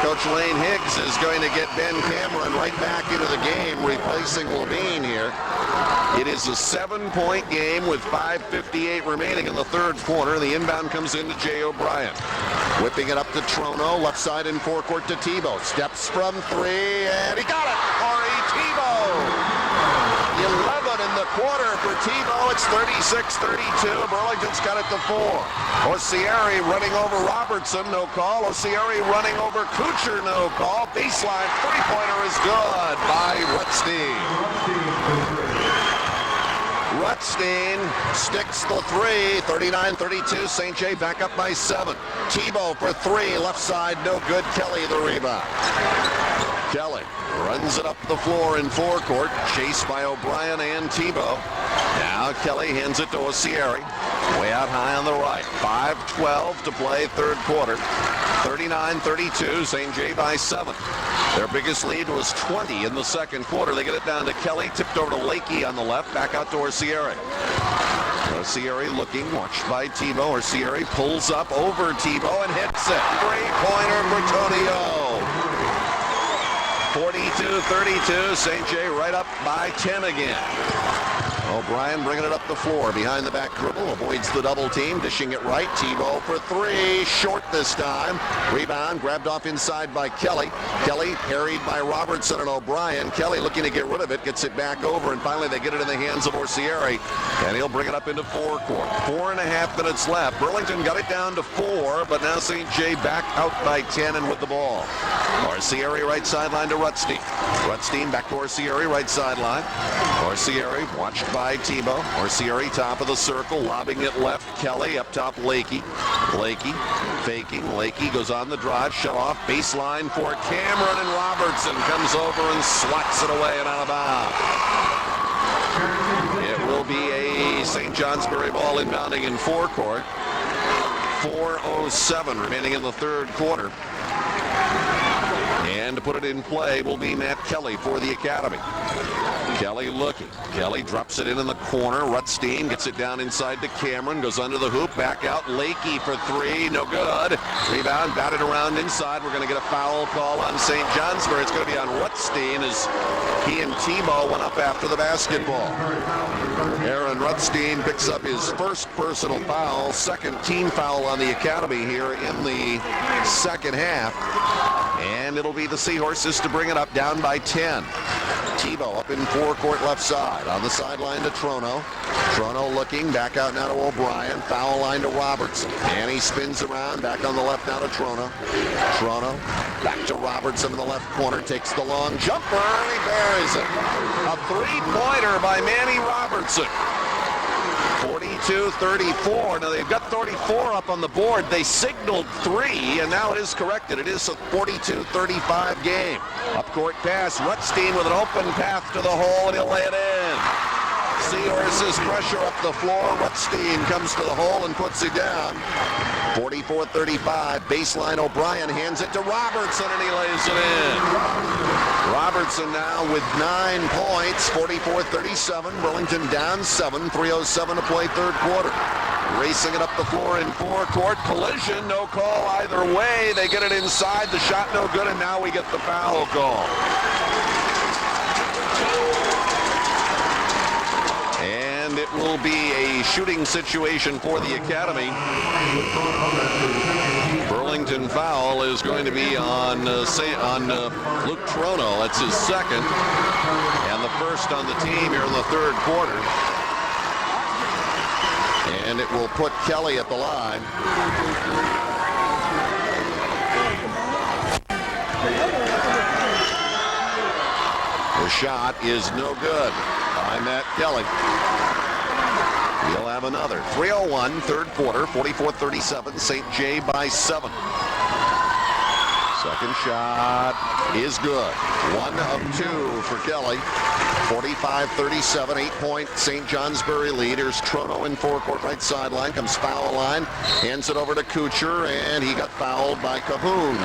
Coach Lane Higgs is going to get Ben Cameron right back into the game, replacing Levine here. It is a 7-point game with 5:58 remaining in the third quarter. The inbound comes into Jay O'Brien. Whipping it up to Trono, left side in forecourt to Thibault. Steps from three, and he got it! Aurie Thibault! 11 in the quarter for Thibault. It's 36-32. Burlington's got it to 4. Orciari running over Robertson, no call. Orciari running over Kuchar, no call. Baseline three-pointer is good by Rutstein. Rutstein sticks the three. 39-32. St. J back up by 7. Thibault for three. Left side, no good. Kelly the rebound. Kelly runs it up the floor in forecourt, chased by O'Brien and Thibault. Now Kelly hands it to Orciari, way out high on the right. 5:12 to play third quarter. 39-32, St. J by 7. Their biggest lead was 20 in the second quarter. They get it down to Kelly, tipped over to Lakey on the left, back out to Orciari. Orciari looking, watched by Thibault. Orciari pulls up over Thibault and hits it. Three-pointer for Tony O. 42-32, St. J right up by 10 again. O'Brien bringing it up the floor, behind the back dribble, avoids the double team, dishing it right. Thibault for three, short this time. Rebound, grabbed off inside by Kelly. Kelly parried by Robertson and O'Brien. Kelly looking to get rid of it, gets it back over, and finally they get it in the hands of Orciari, and he'll bring it up into forecourt. 4.5 minutes left. Burlington got it down to 4, but now St. J back out by 10 and with the ball. Orciari right sideline to Rutstein. Rutstein back to Orciari right sideline. Orciari watched by Thibault. Orciari top of the circle, lobbing it left. Kelly up top, Lakey. Lakey faking. Lakey goes on the drive, shut off. Baseline for Cameron, and Robertson comes over and swats it away and out of bounds. It will be a St. Johnsbury ball inbounding in forecourt. 4:07 remaining in the third quarter. And to put it in play will be Matt Kelly for the Academy. Kelly looking. Kelly drops it in the corner. Rutstein gets it down inside to Cameron. Goes under the hoop. Back out. Lakey for three. No good. Rebound. Batted around inside. We're going to get a foul call on St. Johnsbury. It's going to be on Rutstein as he and Thibault went up after the basketball. Aaron Rutstein picks up his first personal foul. Second team foul on the Academy here in the second half. And it'll be the Seahorses to bring it up, down by 10. Thibault up in forecourt left side. On the sideline to Trono. Trono looking, back out now to O'Brien. Foul line to Robertson. And he spins around, back on the left now to Trono. Trono back to Robertson in the left corner. Takes the long jumper, and he buries it. A three-pointer by Manny Robertson. 42-34. Now they've got 34 up on the board. They signaled 3, and now it is corrected. It is a 42-35 game. Up court pass. Rutstein with an open path to the hole, and he'll lay it in. Seahorses pressure up the floor. Rutstein comes to the hole and puts it down. 44-35. Baseline, O'Brien hands it to Robertson, and he lays it in. Robertson now with 9 points. 44-37. Burlington down 7. 3:07 to play third quarter. Racing it up the floor in forecourt. Collision, no call either way. They get it inside. The shot no good, and now we get the foul call. And it will be a shooting situation for the Academy. Burlington foul is going to be on Luke Trono. That's his second, and the first on the team here in the third quarter. And it will put Kelly at the line. The shot is no good by Matt Kelly. He'll have another. 3:01, third quarter, 44-37. St. J by 7. Second shot is good. 1 of 2 for Kelly. 45-37, 8-point St. Johnsbury lead. Here's Trono in forecourt right sideline. Comes foul line. Hands it over to Kuchar, and he got fouled by Cahoon.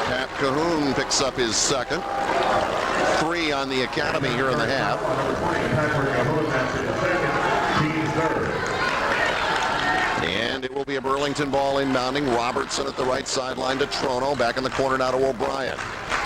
Pat Cahoon picks up his second. 3 on the Academy here in the half. And it will be a Burlington ball inbounding. Robertson at the right sideline to Trono. Back in the corner now to O'Brien.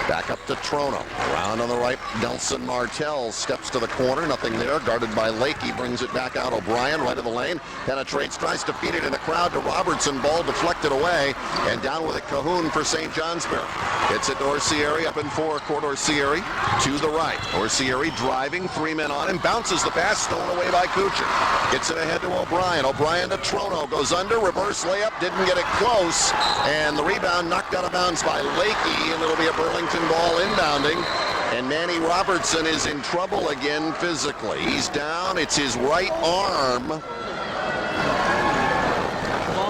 Back up to Trono. Around on the right, Nelson Martell steps to the corner. Nothing there. Guarded by Lakey. Brings it back out. O'Brien right of the lane. Penetrates. Tries to feed it in the crowd to Robertson. Ball deflected away. And down with it Cahoon for St. Johnsbury. It's at Orciari up in forecourt. Orciari to the right. Orciari driving. 3 men on him. Bounces the pass. Stolen away by Kuchar. Gets it ahead to O'Brien. O'Brien to Trono. Goes under. Reverse layup. Didn't get it close. And the rebound knocked out of bounds by Lakey. And it'll be a Burlington ball inbounding, and Manny Robertson is in trouble again physically. He's down. It's his right arm,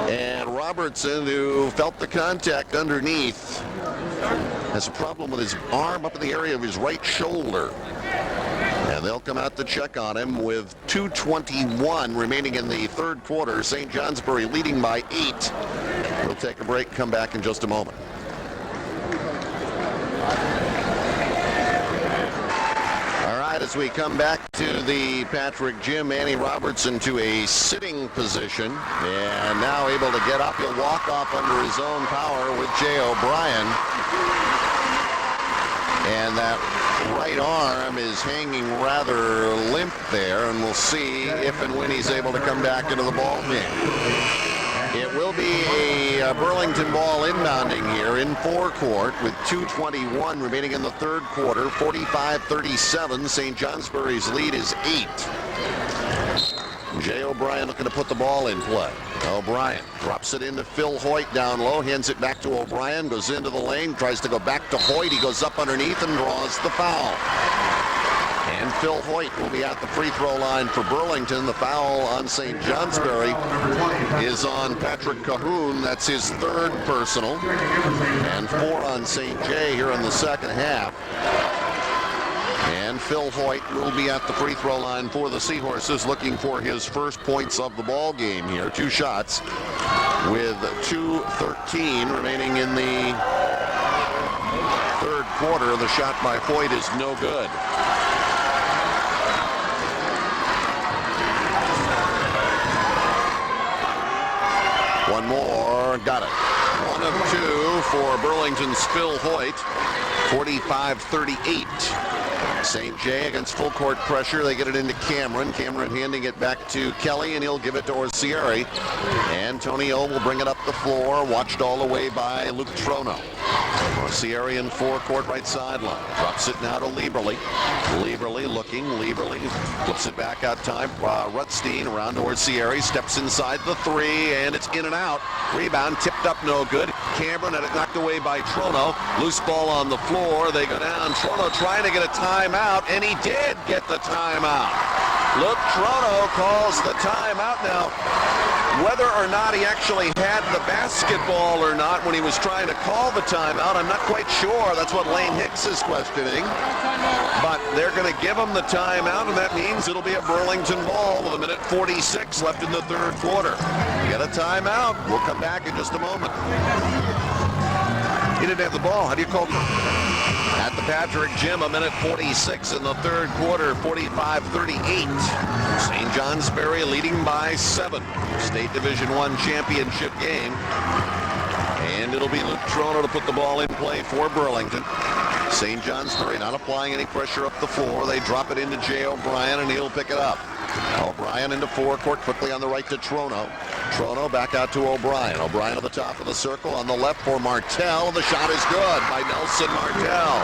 and Robertson, who felt the contact underneath, has a problem with his arm up in the area of his right shoulder. And they'll come out to check on him with 2:21 remaining in the third quarter. St. Johnsbury leading by 8. We'll take a break, come back in just a moment. All right, as we come back to the Patrick Gym, Manny Robertson to a sitting position, and now able to get up. He'll walk off under his own power with Jay O'Brien. And that right arm is hanging rather limp there, and we'll see if and when he's able to come back into the ball game. It will be a Burlington ball inbounding here in forecourt with 2:21 remaining in the third quarter. 45-37. St. Johnsbury's lead is 8. Jay O'Brien looking to put the ball in play. O'Brien drops it into Phil Hoyt down low, hands it back to O'Brien, goes into the lane, tries to go back to Hoyt. He goes up underneath and draws the foul. And Phil Hoyt will be at the free throw line for Burlington. The foul on St. Johnsbury is on Patrick Cahoon. That's his third personal. And 4 on St. J here in the second half. And Phil Hoyt will be at the free throw line for the Seahorses, looking for his first points of the ball game here. 2 shots with 2:13 remaining in the third quarter. The shot by Hoyt is no good. One more, got it. 1 of 2 for Burlington's Phil Hoyt. 45-38. St. J against full court pressure. They get it into Cameron. Cameron handing it back to Kelly, and he'll give it to Orciari. And Tony O will bring it up the floor, watched all the way by Luke Trono. Orciari in forecourt right sideline. Drops it now to Lieberly. Lieberly looking. Lieberly flips it back out time. Rutstein around to Orciari. Steps inside the 3, and it's in and out. Rebound tipped up, no good. Cameron had it knocked away by Trono. Loose ball on the floor. They go down. Trono trying to get a timeout, and he did get the timeout. Luke Trono calls the timeout now. Whether or not he actually had the basketball or not when he was trying to call the timeout, I'm not quite sure. That's what Lane Hicks is questioning. But they're going to give him the timeout, and that means it'll be a Burlington ball with 1:46 left in the third quarter. Get a timeout. We'll come back in just a moment. He didn't have the ball. How do you call it? At the Patrick Gym, 1:46 in the third quarter, 45-38. St. Johnsbury leading by 7. State Division I championship game. And it'll be Luke Trono to put the ball in play for Burlington. St. Johnsbury not applying any pressure up the floor. They drop it into Jay O'Brien, and he'll pick it up. O'Brien into forecourt, quickly on the right to Trono. Trono back out to O'Brien. O'Brien at the top of the circle, on the left for Martell. The shot is good by Nelson Martell.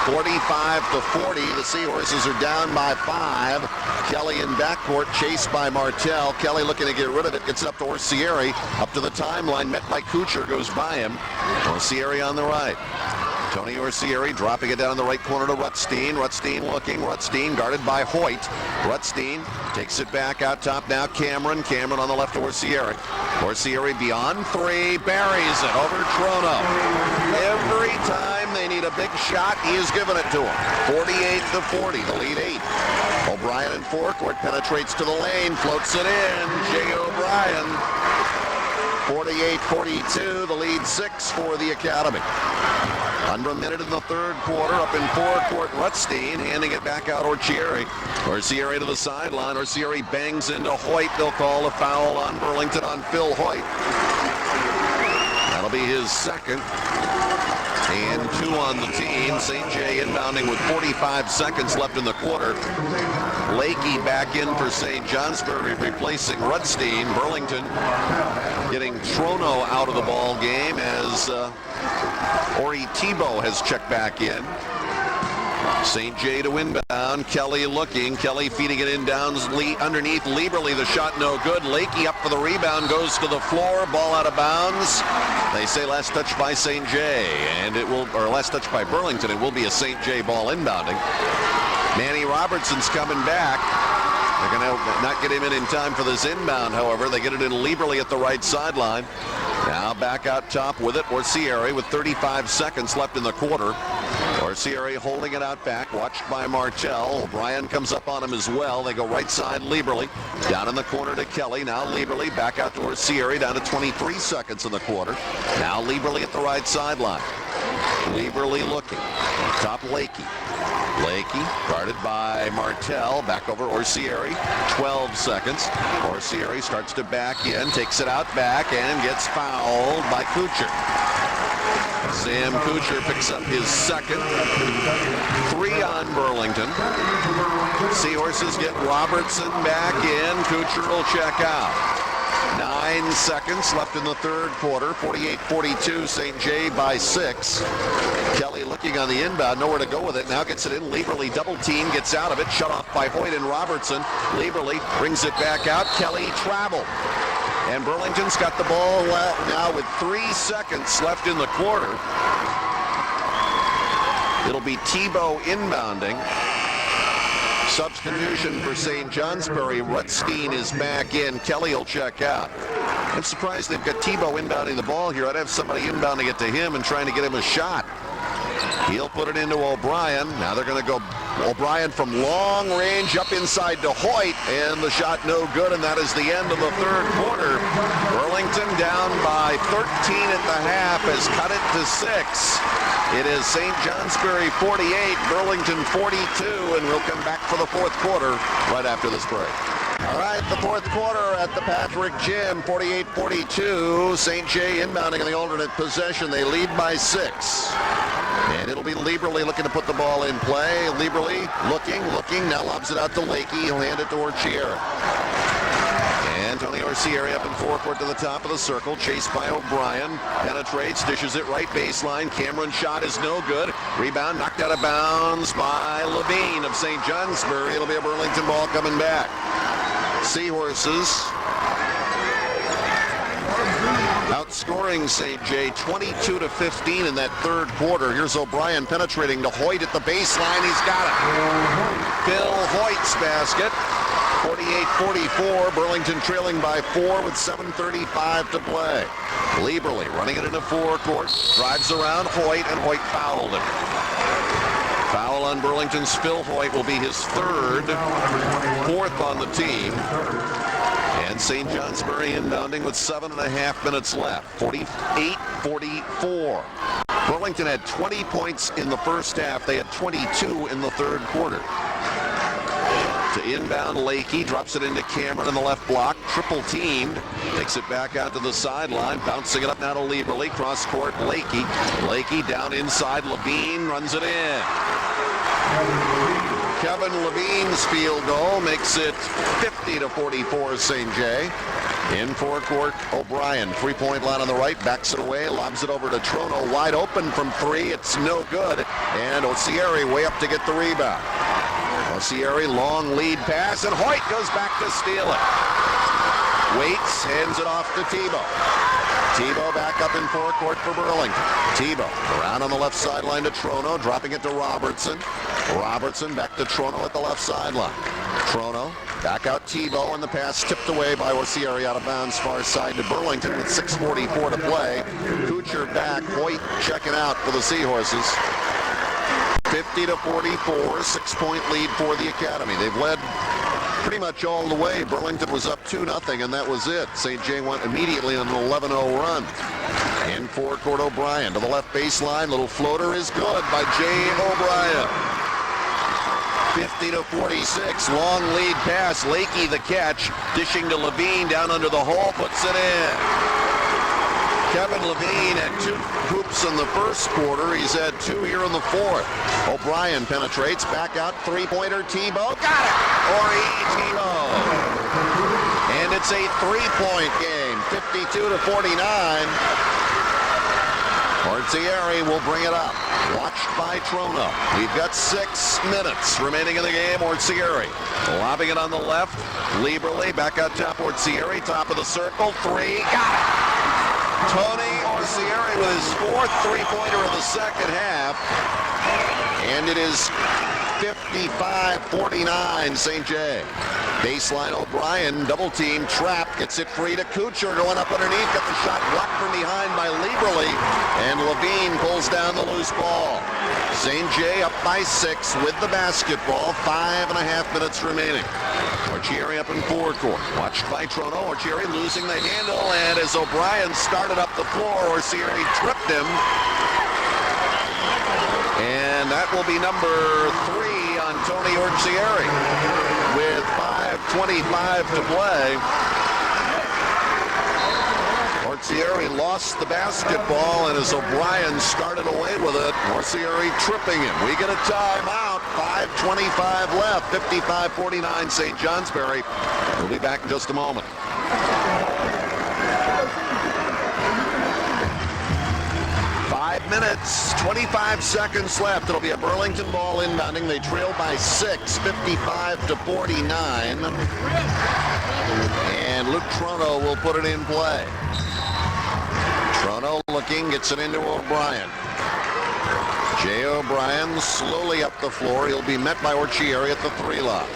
45-40. The Seahorses are down by 5. Kelly in backcourt, chased by Martell. Kelly looking to get rid of it. Gets it up to Orciari. Up to the timeline, met by Kuchar, goes by him. Orciari on the right. Tony Orciari dropping it down in the right corner to Rutstein. Rutstein looking. Rutstein guarded by Hoyt. Rutstein takes it back out top now. Cameron on the left to Orciari. Orciari beyond 3. Buries it over Trono. Every time they need a big shot, he is giving it to them. 48-40. The lead 8. O'Brien in forecourt penetrates to the lane. Floats it in. Jay O'Brien. 48-42. The lead 6 for the Academy. Under a minute in the third quarter, up in forecourt, Rutstein handing it back out Orciari. Orciari to the sideline. Orciari bangs into Hoyt. They'll call a foul on Burlington on Phil Hoyt. That'll be his second. And 2 on the team. St. J inbounding with 45 seconds left in the quarter. Lakey back in for St. Johnsbury, replacing Rutstein. Burlington getting Trono out of the ball game as Aurie Thibault has checked back in. St. J to inbound. Kelly looking. Kelly feeding it in down underneath Lieberly. The shot no good. Lakey up for the rebound. Goes to the floor. Ball out of bounds. They say last touch by St. J. And it will, or last touch by Burlington. It will be a St. J ball inbounding. Manny Robertson's coming back. They're going to not get him in time for this inbound, however. They get it in Lieberly at the right sideline. Now back out top with it, Orciari with 35 seconds left in the quarter. Orciari holding it out back, watched by Martell. O'Brien comes up on him as well. They go right side, Lieberly. Down in the corner to Kelly. Now Lieberly back out to Orciari, down to 23 seconds in the quarter. Now Lieberly at the right sideline. Lieberly looking. Top Lakey. Lakey guarded by Martell. Back over Orciari. 12 seconds. Orciari starts to back in, takes it out back, and gets fouled by Kuchar. Sam Kuchar picks up his second. 3 on Burlington. Seahorses get Robertson back in. Kuchar will check out. 9 seconds left in the third quarter. 48-42. St. J by 6. Kelly looking on the inbound, nowhere to go with it. Now gets it in. Lieberly double team, gets out of it. Shut off by Hoyt and Robertson. Lieberly brings it back out. Kelly traveled. And Burlington's got the ball now with 3 seconds left in the quarter. It'll be Thibault inbounding. Substitution for St. Johnsbury. Rutstein is back in. Kelly will check out. I'm surprised they've got Thibault inbounding the ball here. I'd have somebody inbounding it to him and trying to get him a shot. He'll put it into O'Brien. Now they're going to go O'Brien from long range up inside to Hoyt, and the shot no good, and that is the end of the third quarter. Burlington down by 13 at the half, has cut it to 6. It is St. Johnsbury 48, Burlington 42, and we'll come back for the fourth quarter right after this break. All right, the fourth quarter at the Patrick Gym, 48-42. St. J inbounding in the alternate possession. They lead by 6. And it'll be Lieberly looking to put the ball in play. Lieberly looking, now lobs it out to Lakey. He'll hand it to Orciari. And Tony Orciari up in forecourt to the top of the circle, chased by O'Brien. Penetrates, dishes it right baseline. Cameron's shot is no good. Rebound knocked out of bounds by Levine of St. Johnsbury. It'll be a Burlington ball coming back. Seahorses outscoring St. J 22-15 in that third quarter. Here's O'Brien penetrating to Hoyt at the baseline. He's got it. Phil Hoyt's basket. 48-44, Burlington trailing by 4 with 7:35 to play. Lieberly running it into forecourt, drives around Hoyt, and Hoyt fouled him. Foul on Burlington's Phil Hoyt will be his third, fourth on the team. And St. Johnsbury inbounding with 7.5 minutes left. 48-44. Burlington had 20 points in the first half. They had 22 in the third quarter. To inbound, Lakey drops it into Cameron in the left block. Triple teamed. Takes it back out to the sideline. Bouncing it up now to Lieberly. Cross court, Lakey. Lakey down inside. Levine runs it in. Kevin Levine's field goal makes it 50-44 St. J. In forecourt, O'Brien, three-point line on the right, backs it away, lobs it over to Trono, wide open from three, it's no good, and Orciari way up to get the rebound. Orciari, long lead pass, and Hoyt goes back to steal it. Waits, hands it off to Thibault. Thibault back up in forecourt for Burlington. Thibault around on the left sideline to Trono, dropping it to Robertson. Robertson back to Trono at the left sideline. Trono back out Thibault, and the pass tipped away by Orciari out of bounds far side to Burlington with 6:44 to play. Kuchar back, Hoyt checking out for the Seahorses. 50-44, 6-point lead for the Academy. They've led pretty much all the way. Burlington was up 2-0, and that was it. St. J went immediately on an 11-0 run. In forecourt, O'Brien to the left baseline. Little floater is good by Jay O'Brien. 50-46, long lead pass. Lakey the catch, dishing to Levine down under the hole, puts it in. Kevin Levine had 2 hoops in the first quarter. He's had 2 here in the fourth. O'Brien penetrates, back out, three-pointer, Thibault, got it! Aurie Thibault. And it's a 3-point game, 52-49. Orciari will bring it up, watched by Trono. We've got 6 minutes remaining in the game. Orciari lobbing it on the left. Lieberly back out top. Orciari, top of the circle, 3, got it! Tony Orciari with his 4th three-pointer of the second half. And it is 55-49 St. J. Baseline O'Brien, double team, trap, gets it free to Kuchar, going up underneath, got the shot blocked from behind by Lieberly, and Levine pulls down the loose ball. St. J up by 6 with the basketball, 5.5 minutes remaining. Orciari up in forecourt, watched by Trono. Orciari losing the handle, and as O'Brien started up the floor, Orciari tripped him. And that will be number 3 on Tony Orciari with 5:25 to play. Orciari lost the basketball, and as O'Brien started away with it, Orciari tripping him. We get a timeout, 5:25 left, 55-49 St. Johnsbury. We'll be back in just a moment. 5 minutes, 25 seconds left. It'll be a Burlington ball inbounding. They trail by 6, 55-49. And Luke Trono will put it in play. Trono looking, gets it into O'Brien. Jay O'Brien slowly up the floor. He'll be met by Orciari at the 3 line.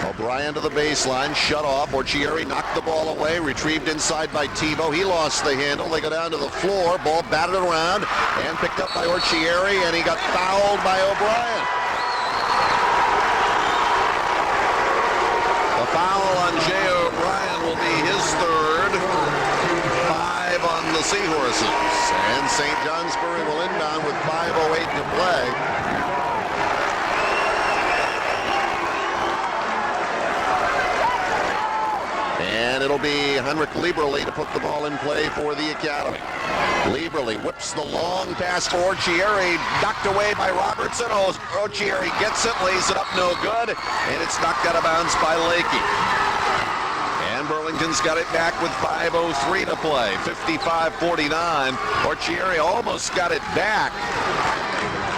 O'Brien to the baseline, shut off. Orciari knocked the ball away, retrieved inside by Thibault. He lost the handle. They go down to the floor. Ball batted around and picked up by Orciari, and he got fouled by O'Brien. The foul on Jay O'Brien will be his 3rd. 5 on the Seahorses. And St. Johnsbury will inbound with 5:08 to play. And it'll be Henrik Lieberly to put the ball in play for the Academy. Lieberly whips the long pass for Orciari, knocked away by Robertson. Orciari gets it, lays it up, no good, and it's knocked out of bounds by Lakey. And Burlington's got it back with 5:03 to play, 55-49. Orciari almost got it back.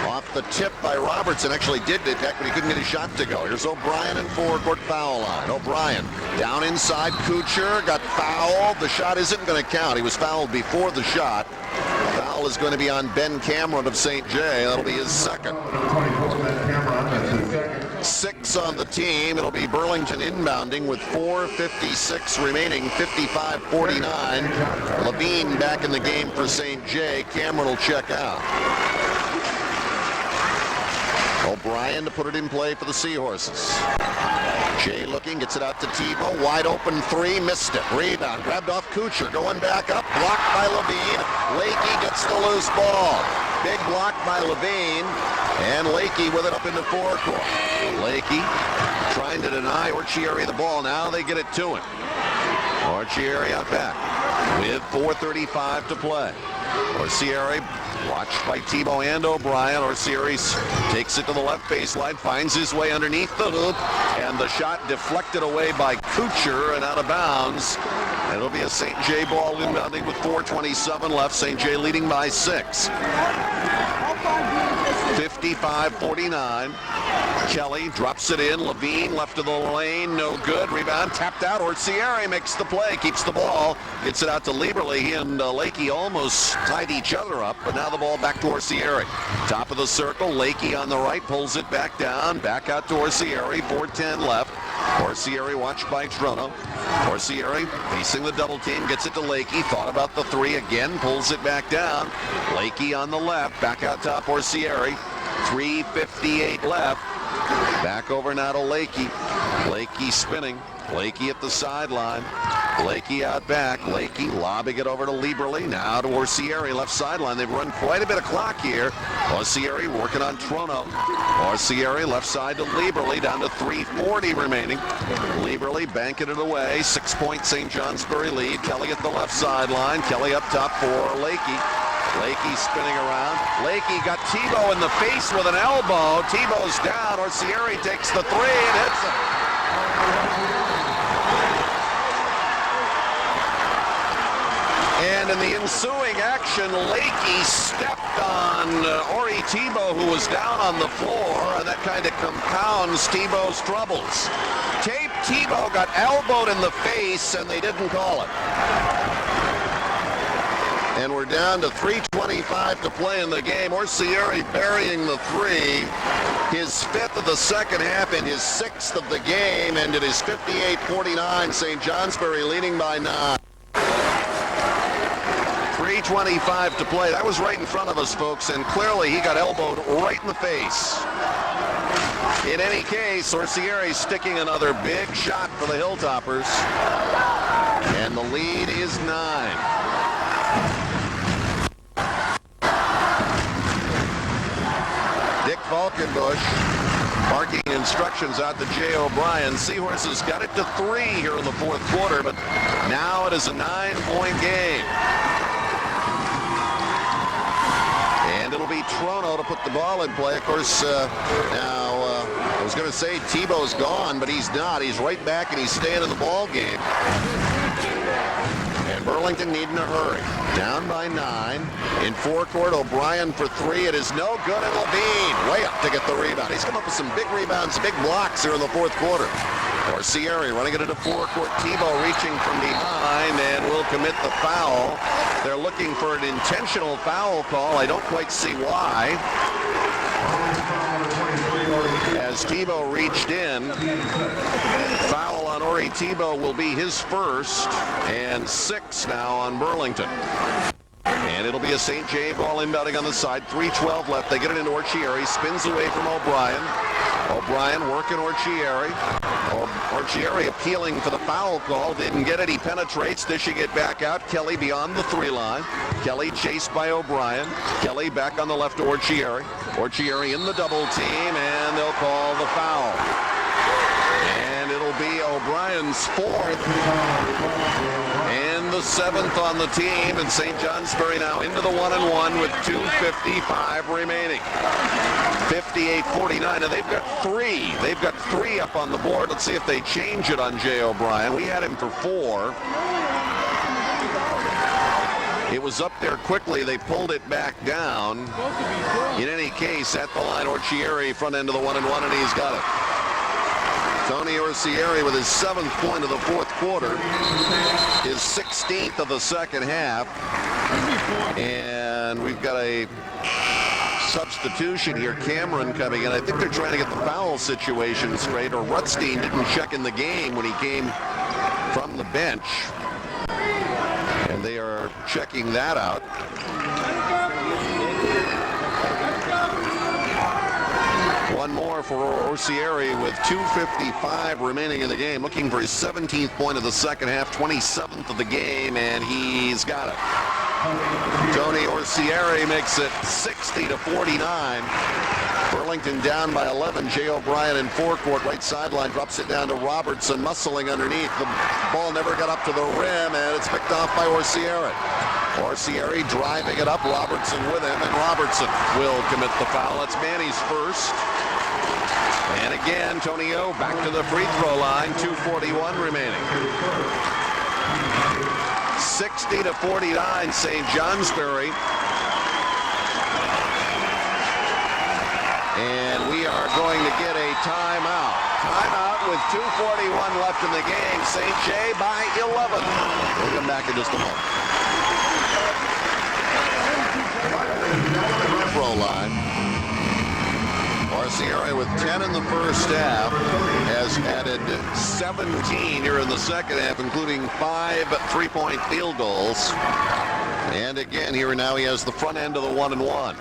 Off the tip by Robertson, actually did it back, but he couldn't get his shot to go. Here's O'Brien in forecourt foul line. O'Brien down inside, Kuchar got fouled. The shot isn't going to count. He was fouled before the shot. Foul is going to be on Ben Cameron of St. J. That'll be his 2nd. 6 on the team. It'll be Burlington inbounding with 4:56 remaining, 55-49. Levine back in the game for St. J. Cameron will check out. O'Brien to put it in play for the Seahorses. Jay looking, gets it out to Thibault. Wide open three, missed it. Rebound, grabbed off Kuchar, going back up, blocked by Levine. Lakey gets the loose ball. Big block by Levine, and Lakey with it up into forecourt. Lakey trying to deny Orciari the ball. Now they get it to him. Orciari out back with 4:35 to play. Orciari watched by Thibault and O'Brien. Orciari takes it to the left baseline, finds his way underneath the loop, and the shot deflected away by Kuchar and out of bounds. And it'll be a St. J ball inbounding with 4:27 left. St. J leading by 6. 55-49. Kelly drops it in. Levine left of the lane, no good. Rebound tapped out. Orciari makes the play, keeps the ball, gets it out to Lieberle. He and Lakey almost tied each other up, but now the ball back to Orciari. Top of the circle, Lakey on the right, pulls it back down, back out to Orciari. 4:10 left. Orciari watched by Trono. Orciari facing the double team, gets it to Lakey, thought about the three again, pulls it back down. Lakey on the left, back out top Orciari. 3:58 left. Back over now to Lakey. Lakey spinning. Lakey at the sideline. Lakey out back. Lakey lobbing it over to Lieberle. Now to Orciari, left sideline. They've run quite a bit of clock here. Orciari working on Trono. Orciari left side to Lieberle, down to 3:40 remaining. Lieberle banking it away. 6-point St. Johnsbury lead. Kelly at the left sideline. Kelly up top for Lakey. Lakey spinning around. Lakey got Thibault in the face with an elbow. Thibault's down. Orciari takes the three and hits it. And in the ensuing action, Lakey stepped on Aurie Thibault, who was down on the floor, and that kind of compounds Thibault's troubles. Thibault got elbowed in the face, and they didn't call it. And we're down to 3:25 to play in the game. Orciari burying the three. His 5th of the second half and his 6th of the game. And it is 58-49. St. Johnsbury leading by 9. 3:25 to play. That was right in front of us, folks. And clearly he got elbowed right in the face. In any case, Orciari sticking another big shot for the Hilltoppers. And the lead is 9. Falkenbush barking instructions out to Jay O'Brien. Seahorses got it to 3 here in the 4th quarter, but now it is a 9-point game. And it'll be Trono to put the ball in play. Of course, I was going to say Thibault's gone, but he's not. He's right back, and he's staying in the ball game. And Burlington needing a hurry. Down by 9. In forecourt, O'Brien for 3. It is no good, and Levine way up to get the rebound. He's come up with some big rebounds, big blocks here in the 4th quarter. Orciari running it into forecourt. Thibault reaching from behind and will commit the foul. They're looking for an intentional foul call. I don't quite see why. As Thibault reached in, foul on Aurie Thibault will be his first, and 6 now on Burlington. And it'll be a St. J ball inbounding on the side. 3:12 left. They get it into Orciari. Spins away from O'Brien. O'Brien working Orciari. Orciari appealing for the foul call. Didn't get it. He penetrates, dishing it back out. Kelly beyond the 3 line. Kelly chased by O'Brien. Kelly back on the left to Orciari. Orciari in the double team, and they'll call the foul. And it'll be O'Brien's 4th. And the 7th on the team, and St. Johnsbury now into the 1-and-1 with 2:55 remaining. 58-49, and they've got 3. They've got 3 up on the board. Let's see if they change it on Jay O'Brien. We had him for 4. It was up there quickly. They pulled it back down. In any case, at the line, Orciari front end of the 1-and-1, and he's got it. Tony Orciari with his 7th point of the 4th quarter, his 16th of the second half, and we've got a substitution here. Cameron coming in. I think they're trying to get the foul situation straight, or Rutstein didn't check in the game when he came from the bench. And they are checking that out. One more for Orciari with 2:55 remaining in the game, looking for his 17th point of the second half, 27th of the game, and he's got it. Tony Orciari makes it 60-49. Burlington down by 11. Jay O'Brien in forecourt, right sideline, drops it down to Robertson, muscling underneath. The ball never got up to the rim, and it's picked off by Orciari. Orciari driving it up, Robertson with him, and Robertson will commit the foul. That's Manny's first. And again, Tony O back to the free throw line, 2:41 remaining. 60-49, St. Johnsbury. And we are going to get a timeout. Timeout with 2:41 left in the game. St. J by 11. We'll come back in just a moment. Throw line. Orciari with 10 in the first half has added 17 here in the second half, including 5 3-point field goals. And again, here now he has the front end of the 1-and-1.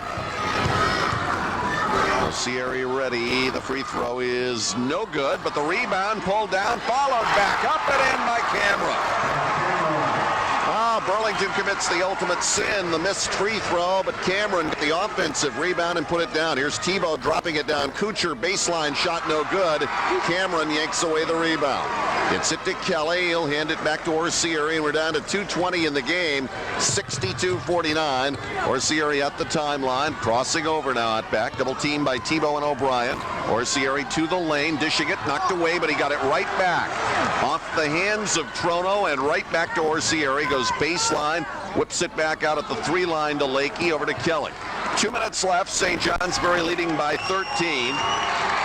Orciari ready. The free throw is no good, but the rebound pulled down, followed back up and in by Cameron. Burlington commits the ultimate sin, the missed free throw, but Cameron got the offensive rebound and put it down. Here's Thibault dropping it down. Kuchar baseline shot no good. Cameron yanks away the rebound. Gets it to Kelly. He'll hand it back to Orciari, and we're down to 2:20 in the game. 62-49. Orciari at the timeline, crossing over now at back. Double team by Thibault and O'Brien. Orciari to the lane, dishing it, knocked away, but he got it right back. Off the hands of Trono and right back to Orciari. Goes baseline, whips it back out at the 3-line to Lakey, over to Kelly. 2 minutes left, St. Johnsbury leading by 13.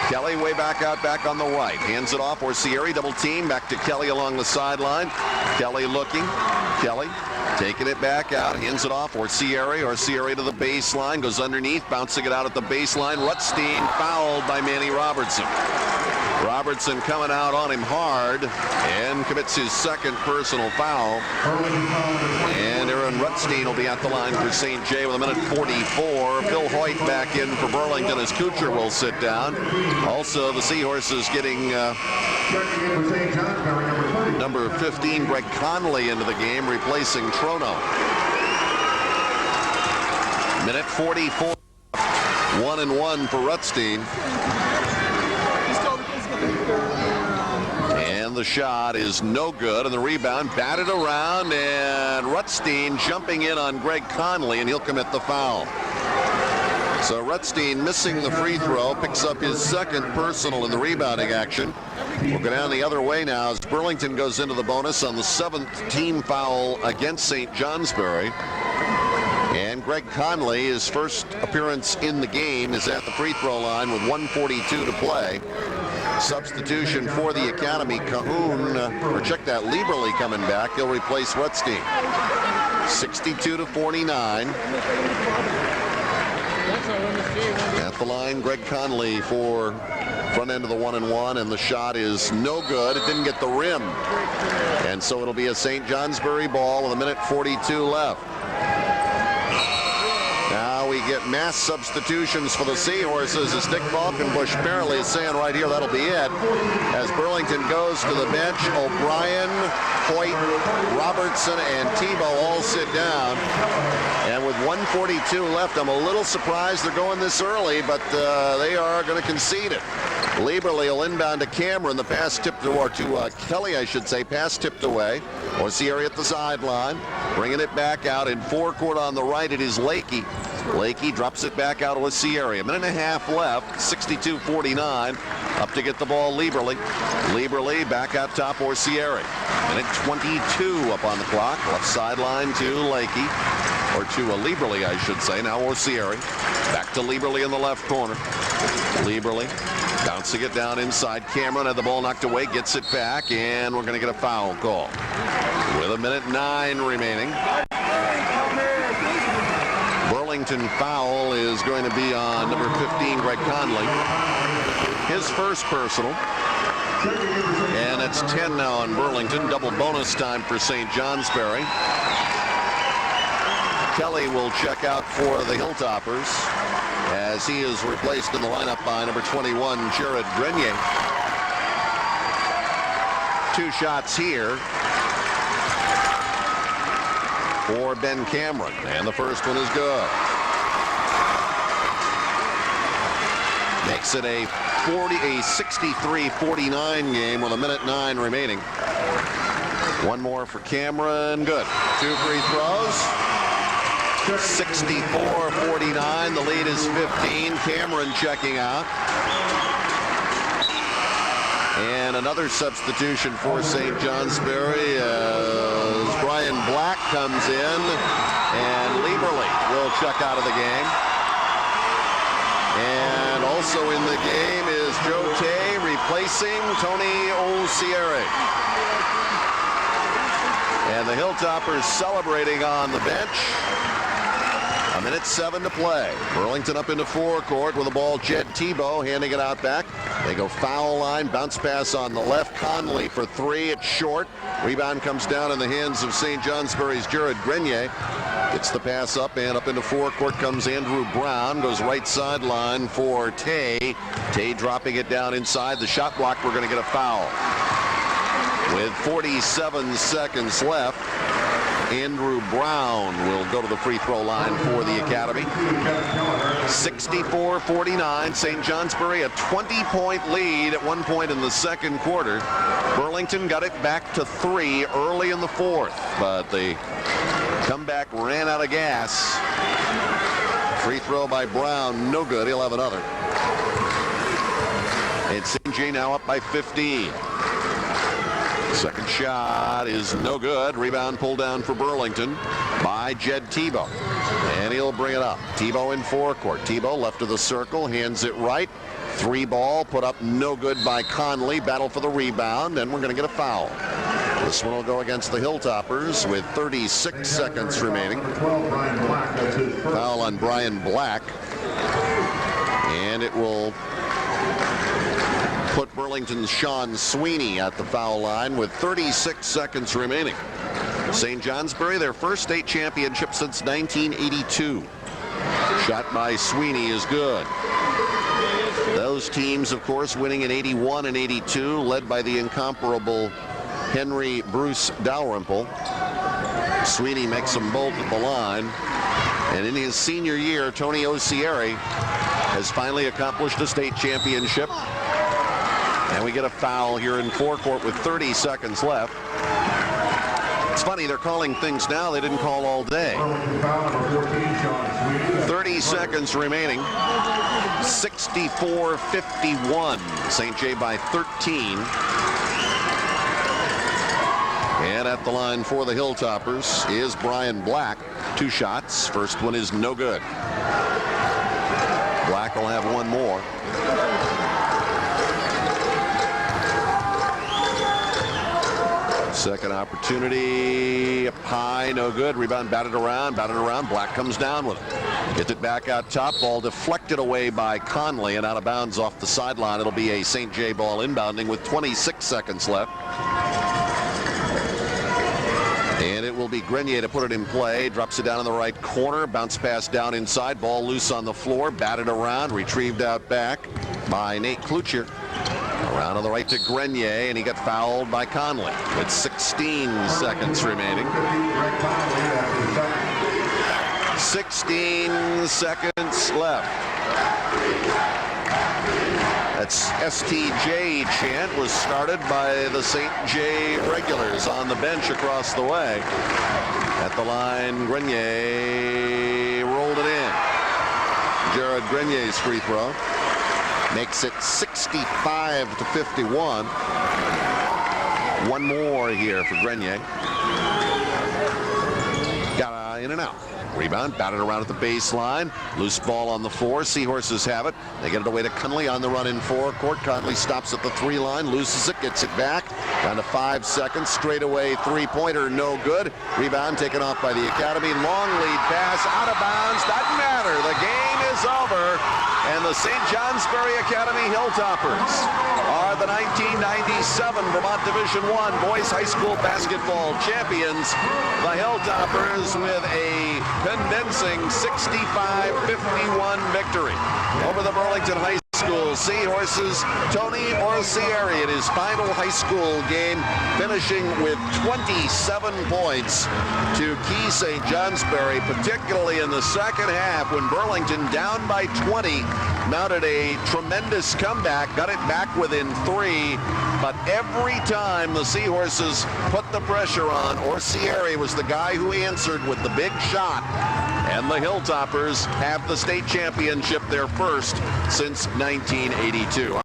Kelly way back out, back on the right. Hands it off, Orciari, double team, back to Kelly along the sideline. Kelly looking, Kelly taking it back out, hands it off, Orciari to the baseline, goes underneath, bouncing it out at the baseline. Rutstein fouled by Manny Robertson. Robertson coming out on him hard and commits his second personal foul. And Aaron Rutstein will be at the line for St. J with 1:44. Phil Hoyt back in for Burlington as Kuchar will sit down. Also, the Seahorses getting number 15, Greg Conley, into the game, replacing Trono. 1:44. 1-and-1 for Rutstein. And the shot is no good, and the rebound batted around, and Rutstein jumping in on Greg Conley, and he'll commit the foul. So Rutstein missing the free throw, picks up his second personal in the rebounding action. We'll go down the other way now as Burlington goes into the bonus on the 7th team foul against St. Johnsbury. And Greg Conley, his first appearance in the game, is at the free throw line with 1:42 to play. Substitution for the Academy, Cahoon, or check that, Lieberly coming back. He'll replace Rutstein. 62-49. At the line, Greg Conley for front end of the 1-and-1, and the shot is no good. It didn't get the rim. And so it'll be a St. Johnsbury ball with 1:42 left. Now we get mass substitutions for the Seahorses as Nick Falkenbush apparently is saying right here that'll be it. As Burlington goes to the bench, O'Brien, Hoyt, Robertson, and Thibault all sit down. And with 1:42 left, I'm a little surprised they're going this early, but they are going to concede it. Lieberly will inbound to Cameron. The pass tipped, or to Kelly, I should say. Pass tipped away. Orciari at the sideline, bringing it back out in forecourt on the right. It is Lakey. Lakey drops it back out to Orciari. 1.5 minutes left. 62-49. Up to get the ball, Lieberly. Lieberly back out top, Orciari. 1:22 up on the clock. Left sideline to Lakey. Or to Lieberly, I should say. Now Orciari. Back to Lieberly in the left corner. Lieberly bouncing it down inside. Cameron had the ball knocked away, gets it back, and we're going to get a foul call. With 1:09 remaining. Burlington foul is going to be on number 15, Greg Conley. His first personal. And it's 10 now on Burlington. Double bonus time for St. Johnsbury. Kelly will check out for the Hilltoppers as he is replaced in the lineup by number 21, Jared Grenier. 2 shots here for Ben Cameron, and the first one is good. Makes it a 63-49 game with 1:09 remaining. One more for Cameron, good. 2 free throws. 64-49, the lead is 15. Cameron checking out. And another substitution for St. Johnsbury as Brian Black comes in, and Lieberly will check out of the game. And also in the game is Joe Tay replacing Tony Orciari. And the Hilltoppers celebrating on the bench. 1:07 to play. Burlington up into forecourt with the ball. Jed Thibault handing it out back. They go foul line, bounce pass on the left. Conley for 3. It's short. Rebound comes down in the hands of St. Johnsbury's Jared Grenier. Gets the pass up, and up into forecourt comes Andrew Brown. Goes right sideline for Tay. Tay dropping it down inside. The shot block, we're going to get a foul. With 47 seconds left, Andrew Brown will go to the free throw line for the Academy. 64-49. St. Johnsbury a 20-point lead at one point in the second quarter. Burlington got it back to 3 early in the fourth, but the comeback ran out of gas. Free throw by Brown, no good. He'll have another. And St. J now up by 15. Second shot is no good. Rebound pulled down for Burlington by Jed Thibault. And he'll bring it up. Thibault in forecourt. Thibault left of the circle, hands it right. 3 ball put up no good by Conley. Battle for the rebound, and we're going to get a foul. This one will go against the Hilltoppers with 36 seconds remaining. Foul on Brian Black. And it will put Burlington's Sean Sweeney at the foul line with 36 seconds remaining. St. Johnsbury, their first state championship since 1982. Shot by Sweeney is good. Those teams, of course, winning in 81 and 82, led by the incomparable Henry Bruce Dalrymple. Sweeney makes them both at the line. And in his senior year, Tony Orciari has finally accomplished a state championship. And we get a foul here in forecourt with 30 seconds left. It's funny, they're calling things now they didn't call all day. 30 seconds remaining. 64-51. St. J by 13. And at the line for the Hilltoppers is Brian Black. 2 shots. First one is no good. Black will have one more. Second opportunity, up high, no good. Rebound batted around. Black comes down with it. Gets it back out top. Ball deflected away by Conley and out of bounds off the sideline. It'll be a St. J ball inbounding with 26 seconds left. And it will be Grenier to put it in play. Drops it down in the right corner. Bounce pass down inside. Ball loose on the floor. Batted around. Retrieved out back by Nate Klucher. Around on the right to Grenier, and he got fouled by Conley with 16 seconds remaining. 16 seconds left. That's STJ chant was started by the St. J regulars on the bench across the way. At the line, Grenier rolled it in. Jared Grenier's free throw makes it 65-51. One more here for Grenier. Got in and out. Rebound, batted around at the baseline. Loose ball on the floor. Seahorses have it. They get it away to Conley on the run in forecourt. Conley stops at the 3-line, loses it, gets it back. Down to 5 seconds. Straight away three-pointer, no good. Rebound taken off by the Academy. Long lead pass, out of bounds. Not is over, and the St. Johnsbury Academy Hilltoppers are the 1997 Vermont Division I Boys High School Basketball champions. The Hilltoppers with a convincing 65-51 victory over the Burlington High School Seahorses. Tony Orciari in his final high school game, finishing with 27 points to key St. Johnsbury, particularly in the second half when Burlington, down by 20, mounted a tremendous comeback, got it back within 3, but every time the Seahorses put the pressure on, Orciari was the guy who answered with the big shot, and the Hilltoppers have the state championship, their first since 1982.